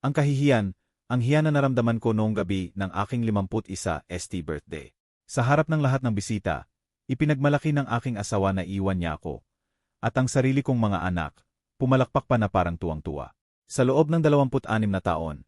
Ang kahihiyan, ang hiya na naramdaman ko noong gabi ng aking 51 st birthday. Sa harap ng lahat ng bisita, ipinagmalaki ng aking asawa na iwan niya ako. At ang sarili kong mga anak, pumalakpak pa na parang tuwang-tuwa. Sa loob ng 26 na taon,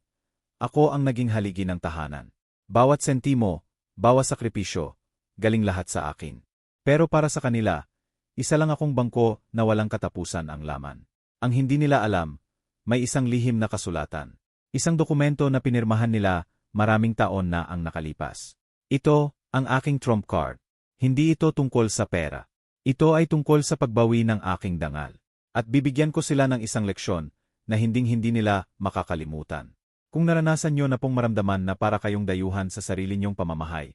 ako ang naging haligi ng tahanan. Bawat sentimo, bawat sakripisyo, galing lahat sa akin. Pero para sa kanila, isa lang akong bangko na walang katapusan ang laman. Ang hindi nila alam, may isang lihim na kasulatan. Isang dokumento na pinirmahan nila maraming taon na ang nakalipas. Ito, ang aking trump card. Hindi ito tungkol sa pera. Ito ay tungkol sa pagbawi ng aking dangal. At bibigyan ko sila ng isang leksyon na hinding-hindi nila makakalimutan. Kung naranasan nyo na pong maramdaman na para kayong dayuhan sa sarili nyong pamamahay,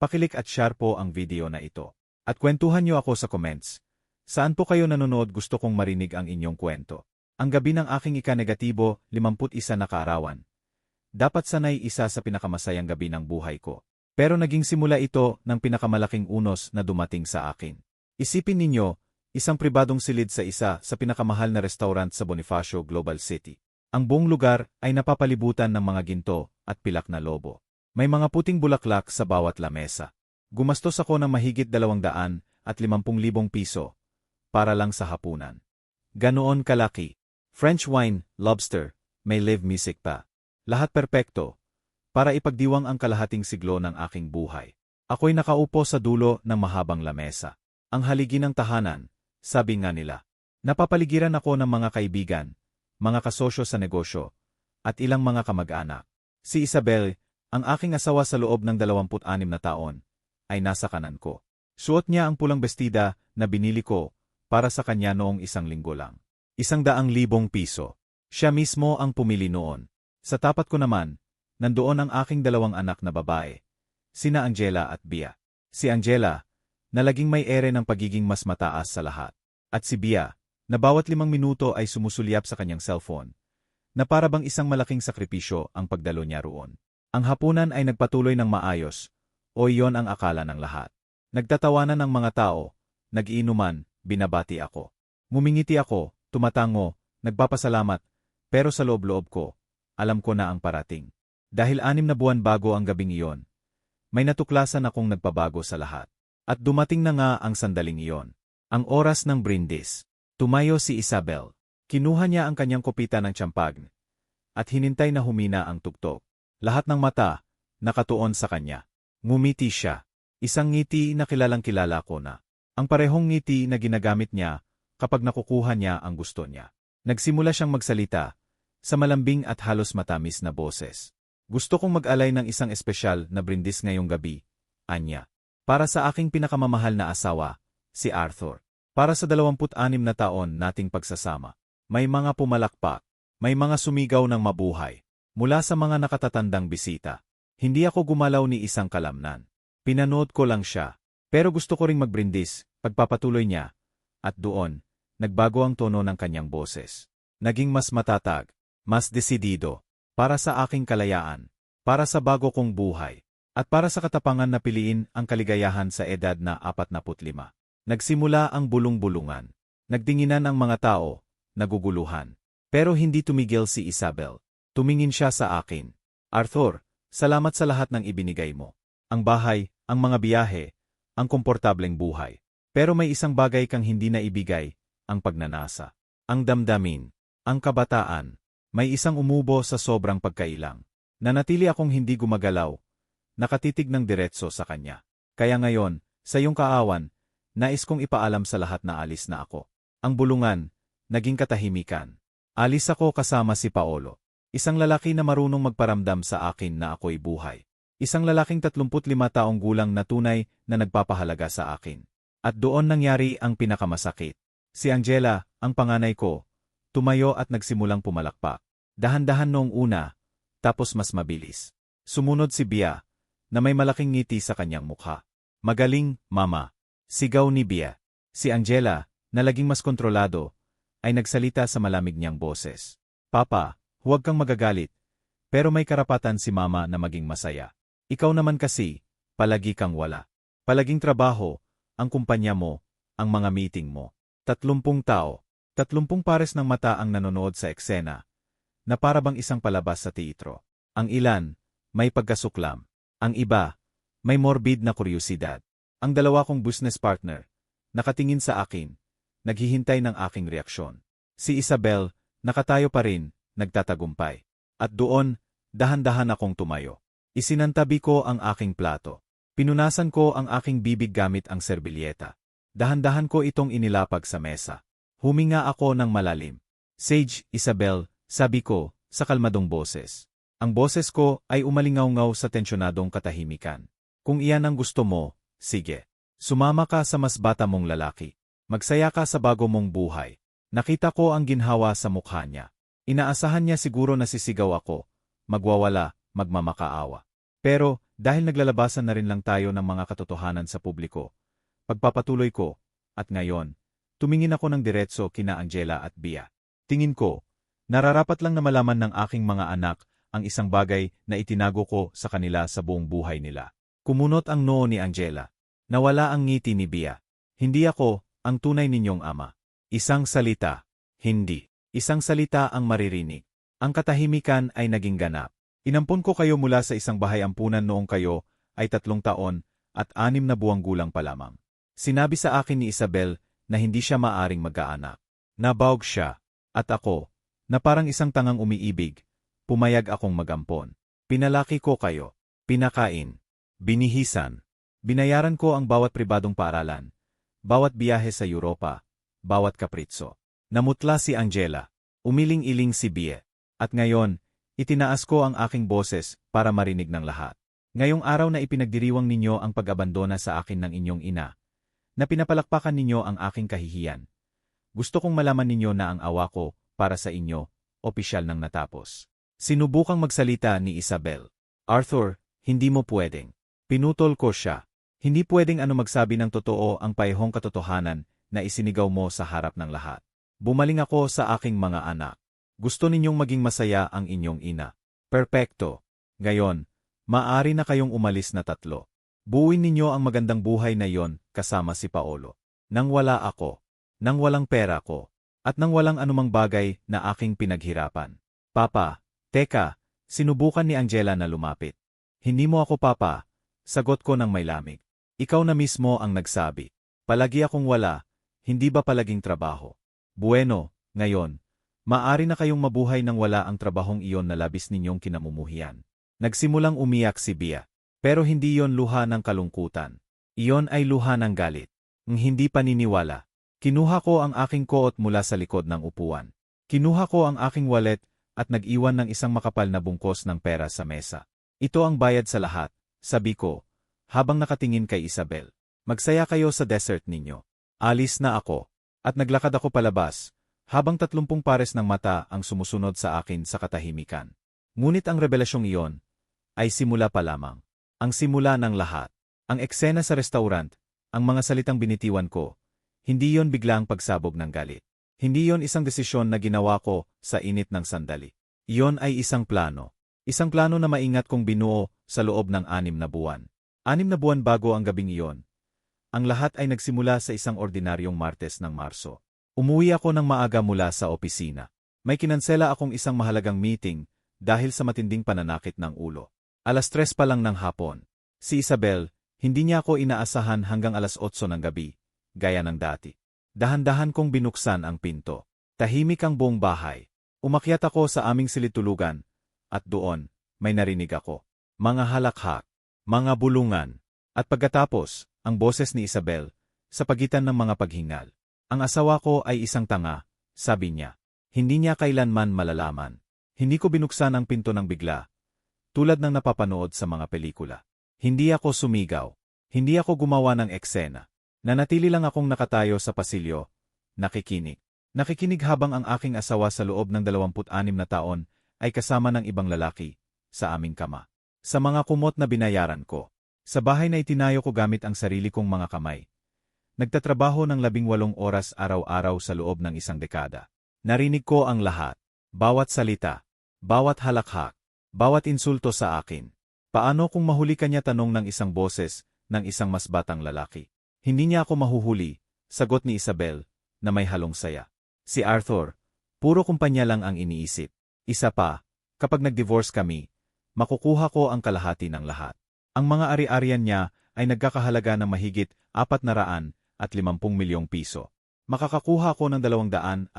pakilik at share po ang video na ito. At kwentuhan nyo ako sa comments. Saan po kayo nanonood? Gusto kong marinig ang inyong kwento. Ang gabi ng aking ika-negatibo, 51 na kaarawan. Dapat sanay isa sa pinakamasayang gabi ng buhay ko. Pero naging simula ito ng pinakamalaking unos na dumating sa akin. Isipin ninyo, isang pribadong silid sa isa sa pinakamahal na restaurant sa Bonifacio Global City. Ang buong lugar ay napapalibutan ng mga ginto at pilak na lobo. May mga puting bulaklak sa bawat lamesa. Gumastos ako ng mahigit 250,000 piso para lang sa hapunan. Ganoon kalaki. French wine, lobster, may live music pa. Lahat perpekto, para ipagdiwang ang kalahating siglo ng aking buhay. Ako'y nakaupo sa dulo ng mahabang lamesa. Ang haligi ng tahanan, sabi nga nila. Napapaligiran ako ng mga kaibigan, mga kasosyo sa negosyo, at ilang mga kamag-anak. Si Isabel, ang aking asawa sa loob ng 26 na taon, ay nasa kanan ko. Suot niya ang pulang bestida na binili ko para sa kanya noong 1 linggo lang. 100,000 piso. Siya mismo ang pumili noon. Sa tapat ko naman, nandoon ang aking 2 anak na babae, sina Angela at Bia. Si Angela, na laging may ere ng pagiging mas mataas sa lahat. At si Bia, na bawat 5 minuto ay sumusulyap sa kanyang cellphone, na para bang isang malaking sakripisyo ang pagdalo niya roon. Ang hapunan ay nagpatuloy ng maayos, o iyon ang akala ng lahat. Nagtatawanan ng mga tao, nag-iinuman, binabati ako. Mumingiti ako, tumatango, nagpapasalamat, pero sa loob-loob ko, alam ko na ang parating. Dahil 6 na buwan bago ang gabing iyon, may natuklasan akong nagpabago sa lahat. At dumating na nga ang sandaling iyon. Ang oras ng brindis. Tumayo si Isabel. Kinuha niya ang kanyang kopita ng champagne. At hinintay na humina ang tugtog. Lahat ng mata, nakatuon sa kanya. Ngumiti siya. Isang ngiti na kilalang-kilala ko na. Ang parehong ngiti na ginagamit niya kapag nakukuha niya ang gusto niya. Nagsimula siyang magsalita sa malambing at halos matamis na boses. Gusto kong mag-alay ng isang espesyal na brindis ngayong gabi, anya. Para sa aking pinakamamahal na asawa, si Arthur. Para sa 26 na taon nating pagsasama. May mga pumalakpak, may mga sumigaw ng mabuhay. Mula sa mga nakatatandang bisita. Hindi ako gumalaw ni isang kalamnan. Pinanood ko lang siya. Pero gusto ko ring magbrindis, pagpapatuloy niya. At doon, nagbago ang tono ng kanyang boses. Naging mas matatag, mas desidido. Para sa aking kalayaan. Para sa bago kong buhay. At para sa katapangan na piliin ang kaligayahan sa edad na 45. Nagsimula ang bulong-bulungan. Nagtinginan ang mga tao, naguguluhan. Pero hindi tumigil si Isabel. Tumingin siya sa akin. Arthur, salamat sa lahat ng ibinigay mo. Ang bahay, ang mga biyahe, ang komportableng buhay. Pero may isang bagay kang hindi na ibigay, ang pagnanasa. Ang damdamin, ang kabataan. May isang umubo sa sobrang pagkailang. Nanatili akong hindi gumagalaw, nakatitig ng diretso sa kanya. Kaya ngayon, sa iyong kaawan, nais kong ipaalam sa lahat na alis na ako. Ang bulungan, naging katahimikan. Alis ako kasama si Paolo. Isang lalaki na marunong magparamdam sa akin na ako'y buhay. Isang lalaking 35 taong gulang na tunay na nagpapahalaga sa akin. At doon nangyari ang pinakamasakit. Si Angela, ang panganay ko, tumayo at nagsimulang pumalakpak. Dahan-dahan noong una, tapos mas mabilis. Sumunod si Bia, na may malaking ngiti sa kanyang mukha. Magaling, mama. Sigaw ni Bia. Si Angela, na laging mas kontrolado, ay nagsalita sa malamig niyang boses. Papa, huwag kang magagalit. Pero may karapatan si mama na maging masaya. Ikaw naman kasi, palagi kang wala. Palaging trabaho, ang kumpanya mo, ang mga meeting mo. 30 tao, 30 pares ng mata ang nanonood sa eksena. na para bang isang palabas sa teatro. Ang ilan, may pagkasuklam. Ang iba, may morbid na kuryusidad. Ang dalawa kong business partner, nakatingin sa akin, naghihintay ng aking reaksyon. Si Isabel, nakatayo pa rin, nagtatagumpay. At doon, dahan-dahan akong tumayo. Isinantabi ko ang aking plato. Pinunasan ko ang aking bibig gamit ang serbilyeta. Dahan-dahan ko itong inilapag sa mesa. Huminga ako ng malalim. Sage, Isabel, sabi ko, sa kalmadong boses. Ang boses ko ay umalingaw-ngaw sa tensyonadong katahimikan. Kung iyan ang gusto mo, sige. Sumama ka sa mas bata mong lalaki. Magsaya ka sa bago mong buhay. Nakita ko ang ginhawa sa mukha niya. Inaasahan niya siguro na sisigaw ako, magwawala, magmamakaawa. Pero, dahil naglalabasan na rin lang tayo ng mga katotohanan sa publiko, pagpapatuloy ko, at ngayon, tumingin ako ng diretso kina Angela at Bia. Tingin ko, nararapat lang na malaman ng aking mga anak ang isang bagay na itinago ko sa kanila sa buong buhay nila. Kumunot ang noo ni Angela. Nawala ang ngiti ni Bia. Hindi ako ang tunay ninyong ama. Isang salita. Hindi. Isang salita ang maririnig. Ang katahimikan ay naging ganap. Inampun ko kayo mula sa isang bahay ampunan noong kayo ay 3 taon at 6 na buwang gulang pa lamang. Sinabi sa akin ni Isabel na hindi siya maaring mag-aanak. Nabawg siya. At ako, na parang isang tangang umiibig, pumayag akong magampon. Pinalaki ko kayo. Pinakain. Binihisan. Binayaran ko ang bawat pribadong paaralan. Bawat biyahe sa Europa. Bawat kapritso. Namutla si Angela. Umiling-iling si Bie. At ngayon, itinaas ko ang aking boses para marinig ng lahat. Ngayong araw na ipinagdiriwang ninyo ang pag-abandona sa akin ng inyong ina, na pinapalakpakan ninyo ang aking kahihiyan. Gusto kong malaman ninyo na ang awa ko para sa inyo, opisyal nang natapos. Sinubukang magsalita ni Isabel. Arthur, hindi mo pwedeng. Pinutol ko siya. Hindi pwedeng magsabi ng totoo ang paehong katotohanan na isinigaw mo sa harap ng lahat. Bumaling ako sa aking mga anak. Gusto ninyong maging masaya ang inyong ina. Perpekto. Ngayon, maaari na kayong umalis na 3. Buuin ninyo ang magandang buhay na iyon kasama si Paolo. Nang wala ako. Nang walang pera ko. At nang walang anumang bagay na aking pinaghirapan. Papa, teka, sinubukan ni Angela na lumapit. Hindi mo ako papa, sagot ko ng may lamig. Ikaw na mismo ang nagsabi. Palagi akong wala, hindi ba palaging trabaho? Bueno, ngayon, maaari na kayong mabuhay nang wala ang trabahong iyon na labis ninyong kinamumuhian. Nagsimulang umiyak si Bia. Pero hindi iyon luha ng kalungkutan. Iyon ay luha ng galit. Ng hindi paniniwala. Kinuha ko ang aking koot mula sa likod ng upuan. Kinuha ko ang aking wallet at nag-iwan ng isang makapal na bungkos ng pera sa mesa. Ito ang bayad sa lahat, sabi ko, habang nakatingin kay Isabel. Magsaya kayo sa dessert ninyo. Alis na ako. At naglakad ako palabas, habang 30 pares ng mata ang sumusunod sa akin sa katahimikan. Ngunit ang revelasyong iyon ay simula pa lamang. Ang simula ng lahat. Ang eksena sa restaurant, ang mga salitang binitiwan ko, hindi yon biglang pagsabog ng galit. Hindi yon isang desisyon na ginawa ko sa init ng sandali. Iyon ay isang plano. Isang plano na maingat kong binuo sa loob ng 6 na buwan. 6 na buwan bago ang gabing iyon. Ang lahat ay nagsimula sa isang ordinaryong Martes ng Marso. Umuwi ako ng maaga mula sa opisina. May kinansela akong isang mahalagang meeting dahil sa matinding pananakit ng ulo. 3:00 pa lang ng hapon. Si Isabel, hindi niya ako inaasahan hanggang 8:00 ng gabi, gaya ng dati. Dahan-dahan kong binuksan ang pinto. Tahimik ang buong bahay. Umakyat ako sa aming silid-tulugan, at doon, may narinig ako. Mga halakhak, mga bulungan, at pagkatapos, ang boses ni Isabel, sa pagitan ng mga paghingal. Ang asawa ko ay isang tanga, sabi niya. Hindi niya kailanman malalaman. Hindi ko binuksan ang pinto ng bigla, tulad ng napapanood sa mga pelikula. Hindi ako sumigaw. Hindi ako gumawa ng eksena. Nanatili lang akong nakatayo sa pasilyo, nakikinig. Nakikinig habang ang aking asawa sa loob ng 26 na taon ay kasama ng ibang lalaki sa aming kama. Sa mga kumot na binayaran ko. Sa bahay na itinayo ko gamit ang sarili kong mga kamay. Nagtatrabaho ng 18 oras araw-araw sa loob ng 1 dekada. Narinig ko ang lahat. Bawat salita. Bawat halakhak. Bawat insulto sa akin. Paano kung mahuli kanya tanong ng isang boses ng isang mas batang lalaki? Hindi niya ako mahuhuli, sagot ni Isabel, na may halong saya. Si Arthur, puro kumpanya lang ang iniisip. Isa pa, kapag nag-divorce kami, makukuha ko ang kalahati ng lahat. Ang mga ari-arian niya ay nagkakahalaga ng mahigit 450 milyong piso. Makakakuha ko ng 225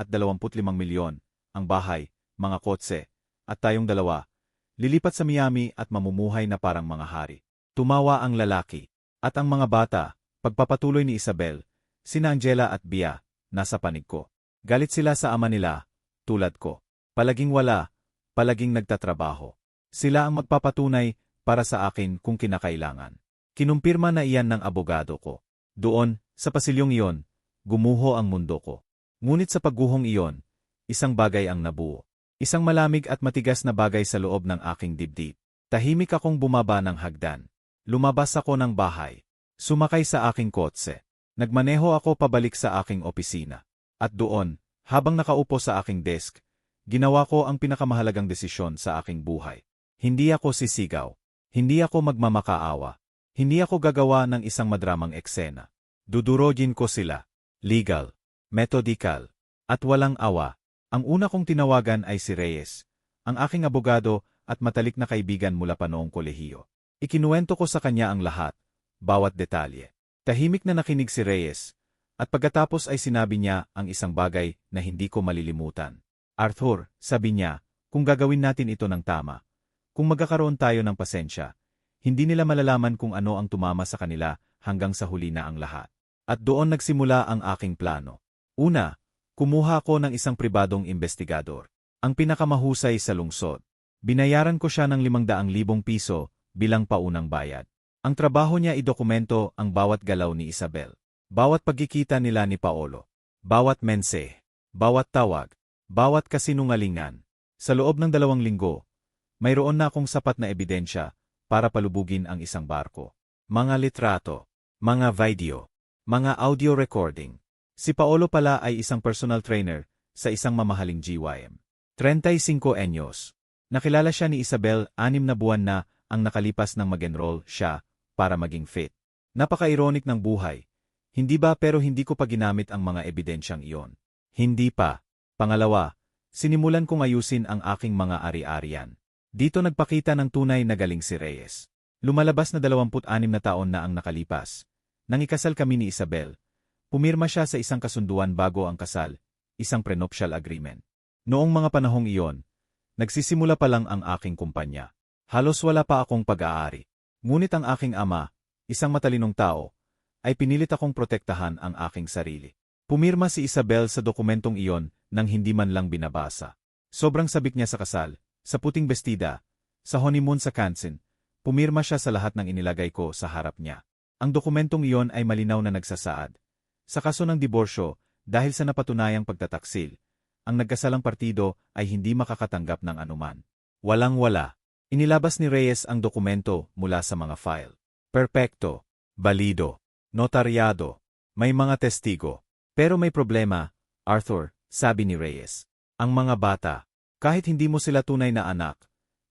milyon, ang bahay, mga kotse, at tayong dalawa. Lilipat sa Miami at mamumuhay na parang mga hari. Tumawa ang lalaki. At ang mga bata, pagpapatuloy ni Isabel, sina Angela at Bia, nasa panig ko. Galit sila sa ama nila, tulad ko. Palaging wala, palaging nagtatrabaho. Sila ang magpapatunay para sa akin kung kinakailangan. Kinumpirma na iyan ng abogado ko. Doon, sa pasilyong iyon, gumuho ang mundo ko. Ngunit sa pagguhong iyon, isang bagay ang nabuo. Isang malamig at matigas na bagay sa loob ng aking dibdib. Tahimik akong bumaba ng hagdan. Lumabas ako ng bahay. Sumakay sa aking kotse. Nagmaneho ako pabalik sa aking opisina. At doon, habang nakaupo sa aking desk, ginawa ko ang pinakamahalagang desisyon sa aking buhay. Hindi ako sisigaw. Hindi ako magmamakaawa. Hindi ako gagawa ng isang madramang eksena. Dudurogin ko sila. Legal, methodikal, at walang awa. Ang una kong tinawagan ay si Reyes, ang aking abogado at matalik na kaibigan mula pa noong kolehiyo. Ikinuwento ko sa kanya ang lahat, bawat detalye. Tahimik na nakinig si Reyes, at pagkatapos ay sinabi niya ang isang bagay na hindi ko malilimutan. Arthur, sabi niya, kung gagawin natin ito ng tama, kung magkakaroon tayo ng pasensya, hindi nila malalaman kung ano ang tumama sa kanila hanggang sa huli na ang lahat. At doon nagsimula ang aking plano. Una, kumuha ko ng isang pribadong investigador, ang pinakamahusay sa lungsod. Binayaran ko siya ng 500,000 piso bilang paunang bayad. Ang trabaho niya idokumento ang bawat galaw ni Isabel, bawat pagkikita nila ni Paolo, bawat mensahe, bawat tawag, bawat kasinungalingan. Sa loob ng 2 linggo, mayroon na akong sapat na ebidensya para palubugin ang isang barko. Mga litrato, mga video, mga audio recording. Si Paolo pala ay isang personal trainer sa isang mamahaling GYM. 35 anyos. Nakilala siya ni Isabel 6 na buwan na ang nakalipas nang mag-enroll siya para maging fit. Napaka-ironic ng buhay. Hindi ba pero hindi ko pa ginamit ang mga ebidensyang iyon. Hindi pa. Pangalawa, sinimulan kong ayusin ang aking mga ari-arian. Dito nagpakita ng tunay na galing si Reyes. Lumalabas na 26 na taon na ang nakalipas. Nang ikasal kami ni Isabel, pumirma siya sa isang kasunduan bago ang kasal, isang prenuptial agreement. Noong mga panahong iyon, nagsisimula pa lang ang aking kumpanya. Halos wala pa akong pag-aari. Ngunit ang aking ama, isang matalinong tao, ay pinilit akong protektahan ang aking sarili. Pumirma si Isabel sa dokumentong iyon nang hindi man lang binabasa. Sobrang sabik niya sa kasal, sa puting bestida, sa honeymoon sa Cansin, pumirma siya sa lahat ng inilagay ko sa harap niya. Ang dokumentong iyon ay malinaw na nagsasaad. Sa kaso ng diborsyo, dahil sa napatunayang pagtataksil, ang nagkasalang partido ay hindi makakatanggap ng anuman. Walang-wala. Inilabas ni Reyes ang dokumento mula sa mga file. Perpekto, balido, notaryado, may mga testigo. Pero may problema, Arthur, sabi ni Reyes. Ang mga bata, kahit hindi mo sila tunay na anak,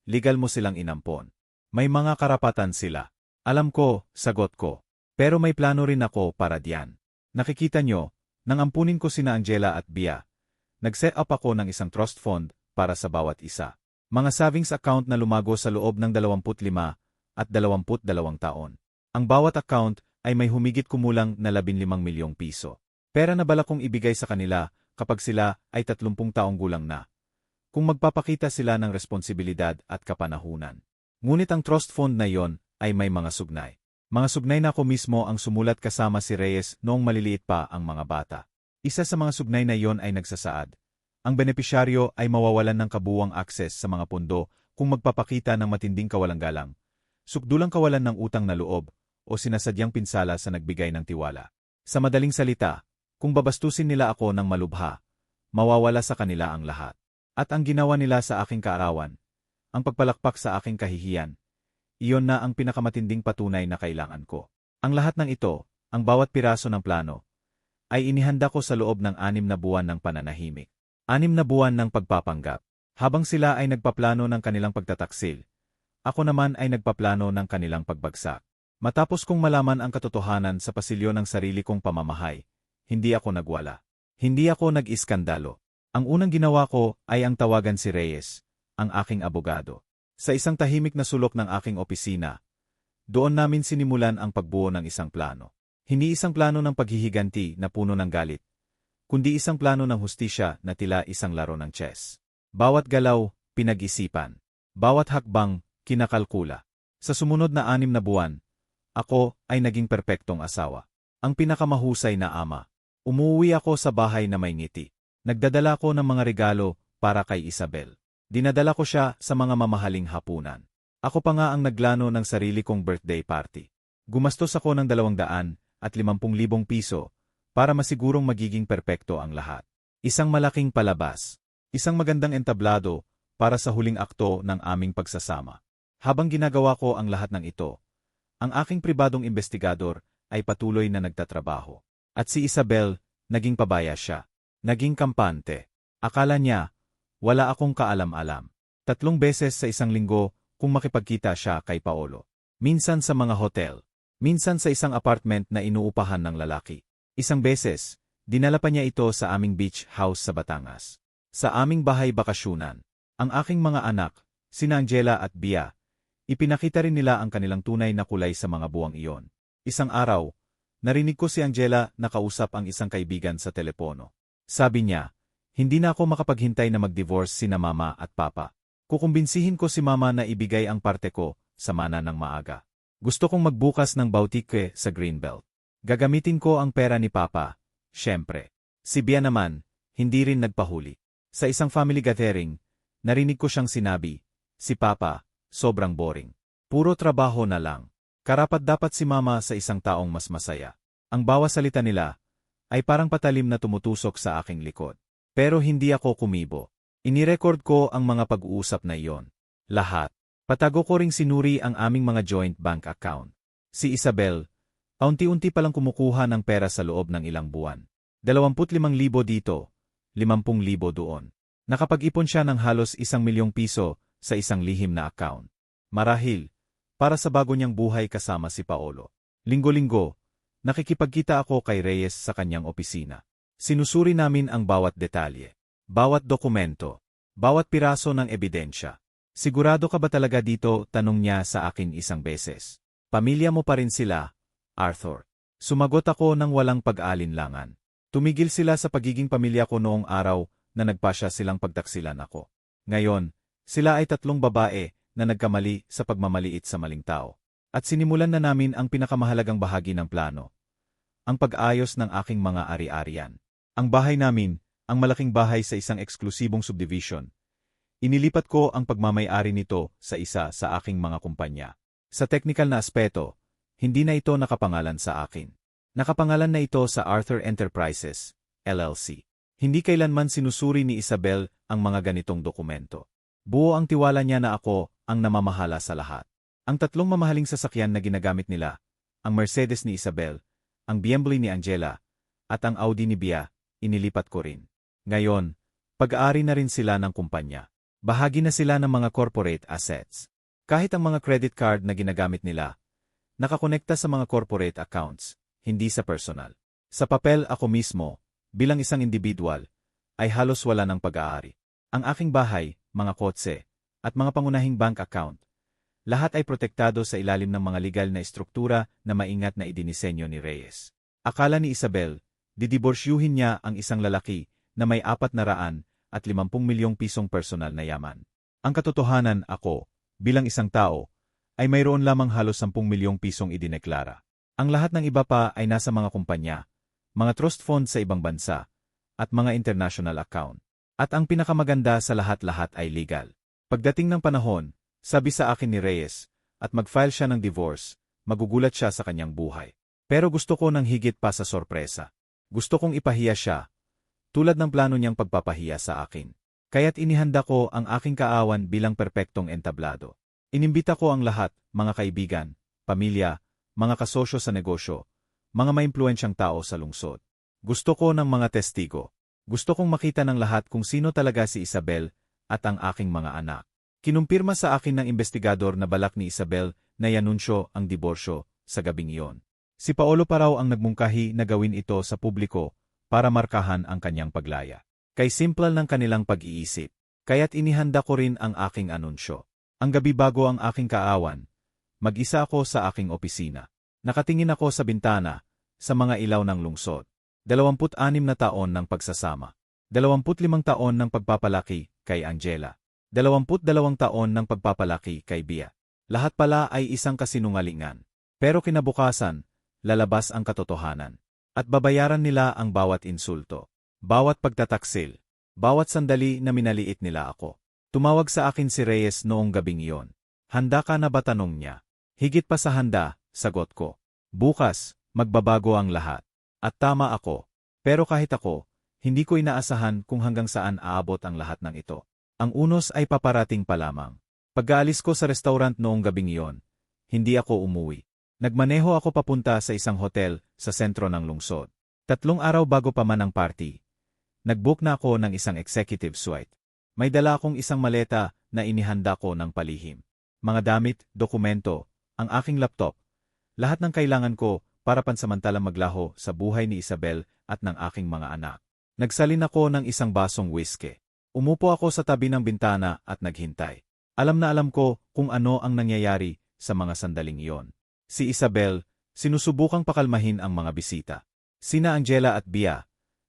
legal mo silang inampon. May mga karapatan sila. Alam ko, sagot ko. Pero may plano rin ako para diyan. Nakikita nyo, nang ampunin ko sina Angela at Bia, nag-set up ako ng isang trust fund para sa bawat isa. Mga savings account na lumago sa loob ng 25 at 22 taon. Ang bawat account ay may humigit kumulang na 15 milyong piso. Pera na bala kong ibigay sa kanila kapag sila ay 30 taong gulang na. Kung magpapakita sila ng responsibilidad at kapanahunan. Ngunit ang trust fund na iyon ay may mga sugnay. Mga sugnay na ako mismo ang sumulat kasama si Reyes noong maliliit pa ang mga bata. Isa sa mga sugnay na iyon ay nagsasaad. Ang benepisyaryo ay mawawalan ng kabuwang akses sa mga pondo kung magpapakita ng matinding kawalang-galang, sukdulang kawalan ng utang na loob, o sinasadyang pinsala sa nagbigay ng tiwala. Sa madaling salita, kung babastusin nila ako ng malubha, mawawala sa kanila ang lahat. At ang ginawa nila sa aking kaarawan, ang pagpalakpak sa aking kahihiyan, iyon na ang pinakamatinding patunay na kailangan ko. Ang lahat ng ito, ang bawat piraso ng plano, ay inihanda ko sa loob ng 6 na buwan ng pananahimik. 6 na buwan ng pagpapanggap. Habang sila ay nagpaplano ng kanilang pagtataksil, ako naman ay nagpaplano ng kanilang pagbagsak. Matapos kong malaman ang katotohanan sa pasilyo ng sarili kong pamamahay, hindi ako nagwala. Hindi ako nag-iskandalo. Ang unang ginawa ko ay ang tawagan si Reyes, ang aking abogado. Sa isang tahimik na sulok ng aking opisina, doon namin sinimulan ang pagbuo ng isang plano. Hindi isang plano ng paghihiganti na puno ng galit, kundi isang plano ng hustisya na tila isang laro ng chess. Bawat galaw, pinag-isipan. Bawat hakbang, kinakalkula. Sa sumunod na 6 na buwan, ako ay naging perpektong asawa. Ang pinakamahusay na ama. Umuwi ako sa bahay na may ngiti. Nagdadala ko ng mga regalo para kay Isabel. Dinadala ko siya sa mga mamahaling hapunan. Ako pa nga ang naglano ng sarili kong birthday party. Gumastos ako ng 250,000 piso para masigurong magiging perpekto ang lahat. Isang malaking palabas. Isang magandang entablado para sa huling akto ng aming pagsasama. Habang ginagawa ko ang lahat ng ito, ang aking pribadong investigador ay patuloy na nagtatrabaho. At si Isabel, naging pabaya siya. Naging kampante. Akala niya, wala akong kaalam-alam. 3 beses sa isang linggo kung makipagkita siya kay Paolo. Minsan sa mga hotel. Minsan sa isang apartment na inuupahan ng lalaki. Isang beses, dinala pa niya ito sa aming beach house sa Batangas. Sa aming bahay bakasyunan. Ang aking mga anak, sina Angela at Bia, ipinakita rin nila ang kanilang tunay na kulay sa mga buwang iyon. Isang araw, narinig ko si Angela na kausap ang isang kaibigan sa telepono. Sabi niya, hindi na ako makapaghintay na mag-divorce sina mama at papa. Kukumbinsihin ko si mama na ibigay ang parte ko sa mana ng maaga. Gusto kong magbukas ng boutique sa Greenbelt. Gagamitin ko ang pera ni papa, syempre. Si Bia naman, hindi rin nagpahuli. Sa isang family gathering, narinig ko siyang sinabi, si papa, sobrang boring. Puro trabaho na lang. Karapat-dapat si mama sa isang taong mas masaya. Ang bawat salita nila ay parang patalim na tumutusok sa aking likod. Pero hindi ako kumibo. Inirecord ko ang mga pag-uusap na iyon. Lahat. Patago ko ring sinuri ang aming mga joint bank account. Si Isabel, paunti-unti palang kumukuha ng pera sa loob ng ilang buwan. 25,000 dito, 50,000 doon. Nakapag-ipon siya ng halos 1,000,000 piso sa isang lihim na account. Marahil, para sa bago niyang buhay kasama si Paolo. Linggo-linggo, nakikipagkita ako kay Reyes sa kanyang opisina. Sinusuri namin ang bawat detalye, bawat dokumento, bawat piraso ng ebidensya. Sigurado ka ba talaga dito? Tanong niya sa akin isang beses. Pamilya mo pa rin sila, Arthur. Sumagot ako ng walang pag-alinlangan. Tumigil sila sa pagiging pamilya ko noong araw na nagpasya silang pagtaksilan ako. Ngayon, sila ay 3 babae na nagkamali sa pagmamaliit sa maling tao. At sinimulan na namin ang pinakamahalagang bahagi ng plano. Ang pag-ayos ng aking mga ari-arian. Ang bahay namin, ang malaking bahay sa isang eksklusibong subdivision. Inilipat ko ang pagmamay-ari nito sa isa sa aking mga kumpanya. Sa technical na aspeto, hindi na ito nakapangalan sa akin. Nakapangalan na ito sa Arthur Enterprises, LLC. Hindi kailanman sinusuri ni Isabel ang mga ganitong dokumento. Buo ang tiwala niya na ako ang namamahala sa lahat. Ang 3 mamahaling sasakyan na ginagamit nila, ang Mercedes ni Isabel, ang BMW ni Angela, at ang Audi ni Bia, inilipat ko rin. Ngayon, pag-aari na rin sila ng kumpanya. Bahagi na sila ng mga corporate assets. Kahit ang mga credit card na ginagamit nila, nakakonekta sa mga corporate accounts, hindi sa personal. Sa papel ako mismo, bilang isang individual, ay halos wala ng pag-aari. Ang aking bahay, mga kotse, at mga pangunahing bank account, lahat ay protektado sa ilalim ng mga legal na estruktura na maingat na idinisenyo ni Reyes. Akala ni Isabel, didiborsyuhin niya ang isang lalaki na may 450 milyong pisong personal na yaman. Ang katotohanan ako, bilang isang tao, ay mayroon lamang halos 10 milyong pisong idineklara. Ang lahat ng iba pa ay nasa mga kumpanya, mga trust funds sa ibang bansa, at mga international account. At ang pinakamaganda sa lahat-lahat ay legal. Pagdating ng panahon, sabi sa akin ni Reyes, at mag-file siya ng divorce, magugulat siya sa kanyang buhay. Pero gusto ko ng higit pa sa sorpresa. Gusto kong ipahiya siya, tulad ng plano niyang pagpapahiya sa akin. Kaya't inihanda ko ang aking kaawan bilang perpektong entablado. Inimbita ko ang lahat, mga kaibigan, pamilya, mga kasosyo sa negosyo, mga maimpluwensyang tao sa lungsod. Gusto ko ng mga testigo. Gusto kong makita ng lahat kung sino talaga si Isabel at ang aking mga anak. Kinumpirma sa akin ng investigador na balak ni Isabel na ianunsyo ang diborsyo sa gabing iyon. Si Paolo pa raw ang nagmungkahi na gawin ito sa publiko para markahan ang kanyang paglaya. Kay simple ng kanilang pag-iisip. Kaya't inihanda ko rin ang aking anunsyo. Ang gabi bago ang aking kaawan, mag-isa ako sa aking opisina. Nakatingin ako sa bintana, sa mga ilaw ng lungsod. 26 na taon ng pagsasama. 25 taon ng pagpapalaki kay Angela. 22 taon ng pagpapalaki kay Bia. Lahat pala ay isang kasinungalingan. Pero kinabukasan, lalabas ang katotohanan. At babayaran nila ang bawat insulto. Bawat pagtataksil. Bawat sandali na minaliit nila ako. Tumawag sa akin si Reyes noong gabing iyon. Handa ka na ba, tanong niya? Higit pa sa handa, sagot ko. Bukas, magbabago ang lahat. At tama ako. Pero kahit ako, hindi ko inaasahan kung hanggang saan aabot ang lahat ng ito. Ang unos ay paparating pa lamang. Pag-aalis ko sa restaurant noong gabing iyon, hindi ako umuwi. Nagmaneho ako papunta sa isang hotel sa sentro ng lungsod. 3 araw bago pa man ang party. Nag-book na ako ng isang executive suite. May dala akong isang maleta na inihanda ko ng palihim. Mga damit, dokumento, ang aking laptop. Lahat ng kailangan ko para pansamantalang maglaho sa buhay ni Isabel at ng aking mga anak. Nagsalin ako ng isang basong whiskey. Umupo ako sa tabi ng bintana at naghintay. Alam na alam ko kung ano ang nangyayari sa mga sandaling iyon. Si Isabel, sinusubukang pakalmahin ang mga bisita. Sina Angela at Bia,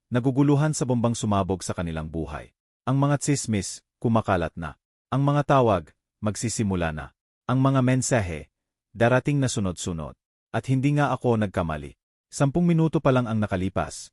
naguguluhan sa bombang sumabog sa kanilang buhay. Ang mga tsismis, kumakalat na. Ang mga tawag, magsisimula na. Ang mga mensahe, darating na sunod-sunod. At hindi nga ako nagkamali. 10 minuto pa lang ang nakalipas.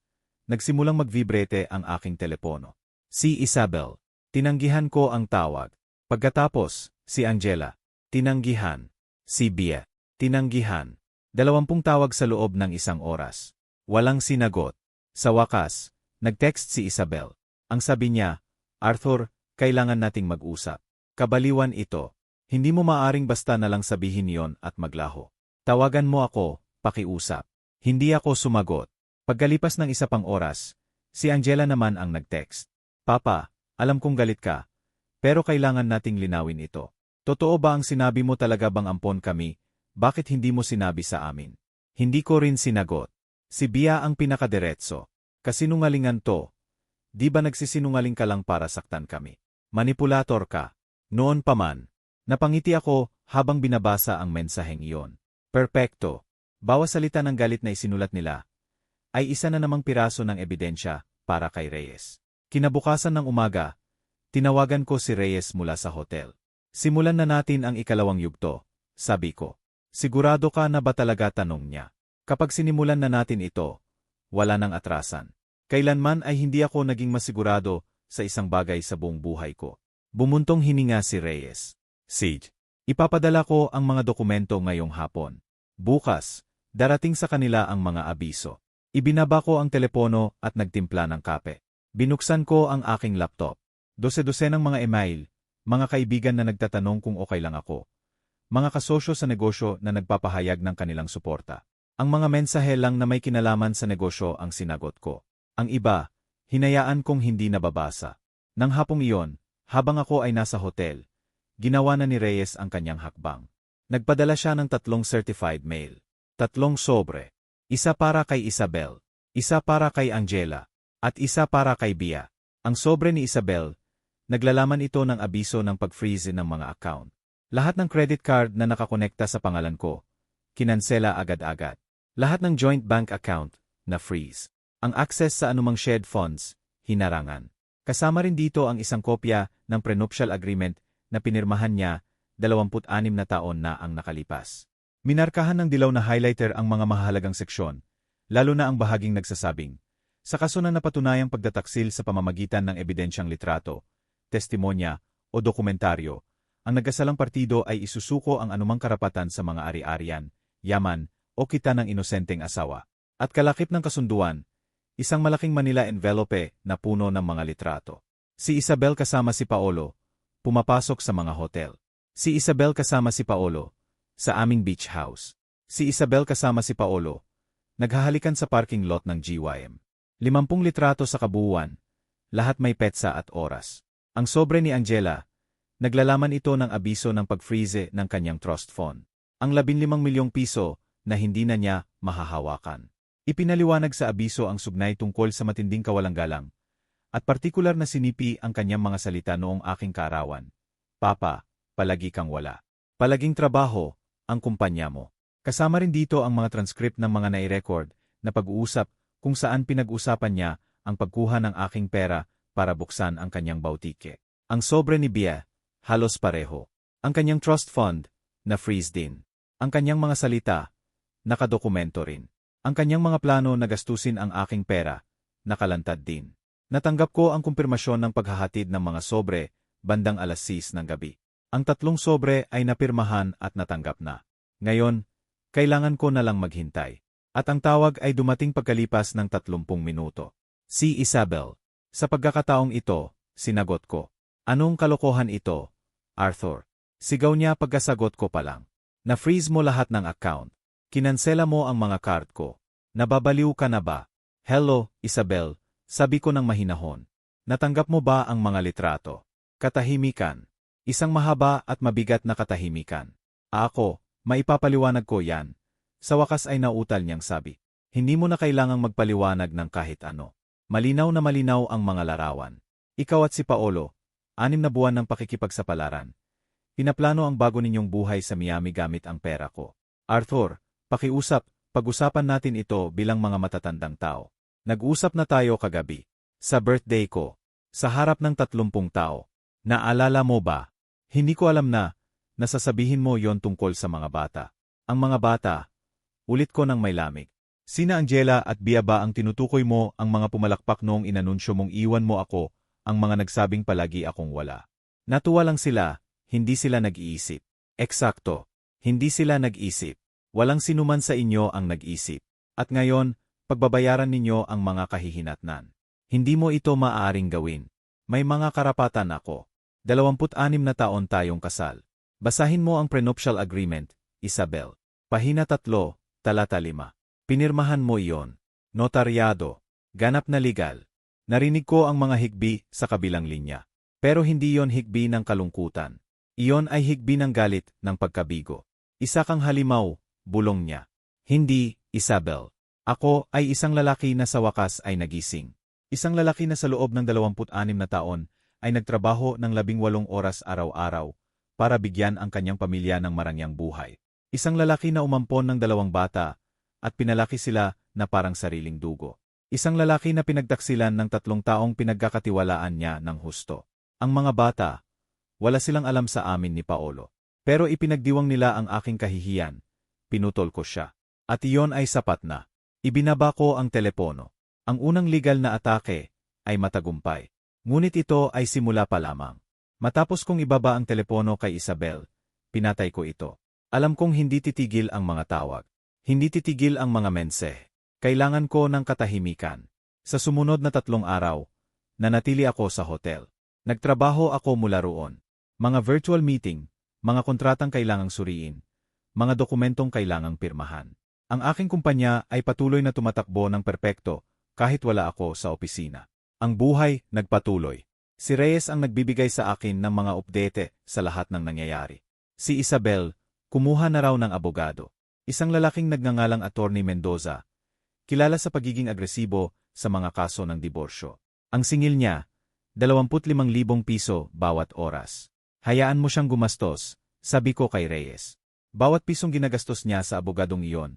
Nagsimulang mag-vibrate ang aking telepono. Si Isabel. Tinanggihan ko ang tawag. Pagkatapos, si Angela. Tinanggihan. Si Bia. Tinanggihan. 20 tawag sa loob ng 1 oras. Walang sinagot. Sa wakas, nag-text si Isabel. Ang sabi niya, Arthur, kailangan nating mag-usap. Kabaliwan ito. Hindi mo maaring basta na lang sabihin yon at maglaho. Tawagan mo ako, pakiusap. Hindi ako sumagot. Pagkalipas ng 1 pang oras, si Angela naman ang nag-text. Papa, alam kong galit ka, pero kailangan nating linawin ito. Totoo ba ang sinabi mo, talaga bang ampon kami? Bakit hindi mo sinabi sa amin? Hindi ko rin sinagot. Si Bia ang pinakadiretso. Kasinungalingan to. Di ba nagsisinungaling ka lang para saktan kami? Manipulator ka. Noon pa man. Napangiti ako habang binabasa ang mensaheng iyon. Perpekto. Bawat salita ng galit na isinulat nila ay isa na namang piraso ng ebidensya para kay Reyes. Kinabukasan ng umaga, tinawagan ko si Reyes mula sa hotel. Simulan na natin ang 2 yugto, sabi ko. Sigurado ka na ba talaga, tanong niya. Kapag sinimulan na natin ito, wala nang atrasan. Kailanman ay hindi ako naging masigurado sa isang bagay sa buong buhay ko. Bumuntong hininga si Reyes. Sige, ipapadala ko ang mga dokumento ngayong hapon. Bukas, darating sa kanila ang mga abiso. Ibinaba ko ang telepono at nagtimpla ng kape. Binuksan ko ang aking laptop. 12 ng mga email, mga kaibigan na nagtatanong kung okay lang ako. Mga kasosyo sa negosyo na nagpapahayag ng kanilang suporta. Ang mga mensahe lang na may kinalaman sa negosyo ang sinagot ko. Ang iba, hinayaan kong hindi nababasa. Nang hapong iyon, habang ako ay nasa hotel, ginawa na ni Reyes ang kanyang hakbang. Nagpadala siya ng 3 certified mail. 3 sobre. Isa para kay Isabel, isa para kay Angela, at isa para kay Bia. Ang sobre ni Isabel, naglalaman ito ng abiso ng pag-freeze ng mga account. Lahat ng credit card na nakakonekta sa pangalan ko, kinansela agad-agad. Lahat ng joint bank account, na freeze. Ang access sa anumang shared funds, hinarangan. Kasama rin dito ang isang kopya ng prenuptial agreement na pinirmahan niya, 26 na taon na ang nakalipas. Minarkahan ng dilaw na highlighter ang mga mahalagang seksyon, lalo na ang bahaging nagsasabing, sa kaso na napatunayang pagtataksil sa pamamagitan ng ebidensyang litrato, testimonya, o dokumentaryo, ang nagkasalang partido ay isusuko ang anumang karapatan sa mga ari-arian, yaman, o kita ng inosenteng asawa. At kalakip ng kasunduan, isang malaking Manila envelope na puno ng mga litrato. Si Isabel kasama si Paolo, pumapasok sa mga hotel. Si Isabel kasama si Paolo, sa aming beach house. Si Isabel kasama si Paolo, naghahalikan sa parking lot ng GYM. 50 litrato sa kabuuan, lahat may petsa at oras. Ang sobre ni Angela, naglalaman ito ng abiso ng pag-freeze ng kanyang trust fund. Ang 15 milyong piso na hindi na niya mahahawakan. Ipinaliwanag sa abiso ang sugnay tungkol sa matinding kawalang-galang At partikular na sinipi ang kanyang mga salita noong aking kaarawan. Papa, palagi kang wala. Palaging trabaho, ang kumpanya mo. Kasama rin dito ang mga transcript ng mga nai-record na pag-uusap kung saan pinag-usapan niya ang pagkuha ng aking pera para buksan ang kanyang bautike. Ang sobre ni Bia, halos pareho. Ang kanyang trust fund, na-freeze din. Ang kanyang mga salita, nakadokumento rin. Ang kanyang mga plano na gastusin ang aking pera, nakalantad din. Natanggap ko ang kumpirmasyon ng paghahatid ng mga sobre bandang alas 6 ng gabi. Ang 3 sobre ay napirmahan at natanggap na. Ngayon, kailangan ko na lang maghintay. At ang tawag ay dumating pagkalipas ng 30 minuto. Si Isabel. Sa pagkakataong ito, sinagot ko. Anong kalokohan ito, Arthur? Sigaw niya pagkasagot ko pa lang. Na-freeze mo lahat ng account. Kinansela mo ang mga card ko. Nababaliw ka na ba? Hello, Isabel, sabi ko ng mahinahon. Natanggap mo ba ang mga litrato? Katahimikan. Isang mahaba at mabigat na katahimikan. Ako, maipapaliwanag ko yan. Sa wakas ay nautal niyang sabi. Hindi mo na kailangang magpaliwanag ng kahit ano. Malinaw na malinaw ang mga larawan. Ikaw at si Paolo, 6 na buwan ng pakikipagsapalaran. Pinaplano ang bago ninyong buhay sa Miami gamit ang pera ko. Arthur, pakiusap, pag-usapan natin ito bilang mga matatandang tao. Nag-usap na tayo kagabi. Sa birthday ko. Sa harap ng 30 tao. Naalala mo ba? Hindi ko alam na, nasasabihin mo yon tungkol sa mga bata. Ang mga bata, ulit ko ng may lamig. Sina Angela at Bia ba ang tinutukoy mo ang mga pumalakpak noong inanunsyo mong iwan mo ako, ang mga nagsabing palagi akong wala? Natuwa lang sila, hindi sila nag-iisip. Eksakto, hindi sila nag-isip. Walang sinuman sa inyo ang nag-isip. At ngayon, pagbabayaran ninyo ang mga kahihinatnan. Hindi mo ito maaaring gawin. May mga karapatan ako. 26 na taon tayong kasal. Basahin mo ang prenuptial agreement, Isabel. Pahina 3, talata 5. Pinirmahan mo iyon. Notaryado. Ganap na legal. Narinig ko ang mga higbi sa kabilang linya. Pero hindi yon higbi ng kalungkutan. Iyon ay higbi ng galit ng pagkabigo. Isa kang halimaw, bulong niya. Hindi, Isabel. Ako ay isang lalaki na sa wakas ay nagising. Isang lalaki na sa loob ng 26 na taon ay nagtrabaho ng 18 oras araw-araw para bigyan ang kanyang pamilya ng marangyang buhay. Isang lalaki na umampon ng 2 bata at pinalaki sila na parang sariling dugo. Isang lalaki na pinagtaksilan ng 3 taong pinagkakatiwalaan niya ng husto. Ang mga bata, wala silang alam sa amin ni Paolo. Pero ipinagdiwang nila ang aking kahihiyan. Pinutol ko siya. At iyon ay sapat na. Ibinaba ko ang telepono. Ang unang legal na atake ay matagumpay. Ngunit ito ay simula pa lamang. Matapos kong ibaba ang telepono kay Isabel, pinatay ko ito. Alam kong hindi titigil ang mga tawag. Hindi titigil ang mga mensahe. Kailangan ko ng katahimikan. Sa sumunod na 3 araw, nanatili ako sa hotel. Nagtrabaho ako mula roon. Mga virtual meeting, mga kontratang kailangang suriin, mga dokumentong kailangang pirmahan. Ang aking kumpanya ay patuloy na tumatakbo ng perpekto kahit wala ako sa opisina. Ang buhay nagpatuloy. Si Reyes ang nagbibigay sa akin ng mga update sa lahat ng nangyayari. Si Isabel, kumuha na raw ng abogado. Isang lalaking nagngangalang Attorney Mendoza, kilala sa pagiging agresibo sa mga kaso ng diborsyo. Ang singil niya, 25,000 piso bawat oras. Hayaan mo siyang gumastos, sabi ko kay Reyes. Bawat pisong ginagastos niya sa abogadong iyon,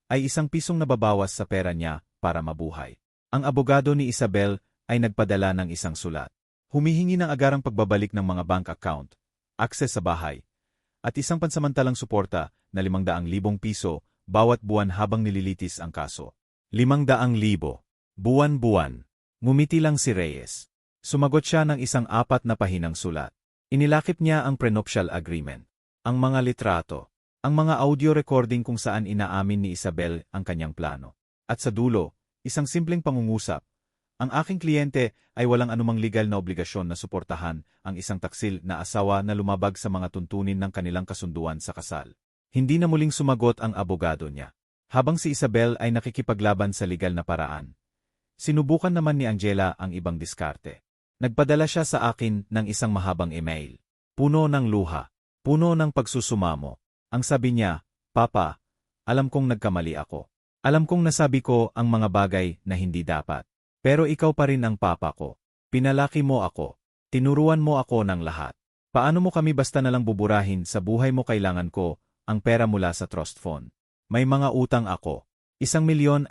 ay 1 pisong nababawas sa pera niya para mabuhay. Ang abogado ni Isabel ay nagpadala ng isang sulat. Humihingi ng agarang pagbabalik ng mga bank account, akses sa bahay, at isang pansamantalang suporta na 500,000 piso bawat buwan habang nililitis ang kaso. 500,000. Buwan-buwan. Ngumiti lang si Reyes. Sumagot siya ng isang 4 na pahinang sulat. Inilakip niya ang prenuptial agreement, ang mga litrato, ang mga audio recording kung saan inaamin ni Isabel ang kanyang plano. At sa dulo, isang simpleng pangungusap. Ang aking kliyente ay walang anumang legal na obligasyon na suportahan ang isang taksil na asawa na lumabag sa mga tuntunin ng kanilang kasunduan sa kasal. Hindi na muling sumagot ang abogado niya. Habang si Isabel ay nakikipaglaban sa legal na paraan, sinubukan naman ni Angela ang ibang diskarte. Nagpadala siya sa akin ng isang mahabang email. Puno ng luha, puno ng pagsusumamo. Ang sabi niya, Papa, alam kong nagkamali ako. Alam kong nasabi ko ang mga bagay na hindi dapat. Pero ikaw pa rin ang papa ko. Pinalaki mo ako. Tinuruan mo ako ng lahat. Paano mo kami basta nalang buburahin sa buhay mo? Kailangan ko ang pera mula sa trust fund. May mga utang ako. 1,800,000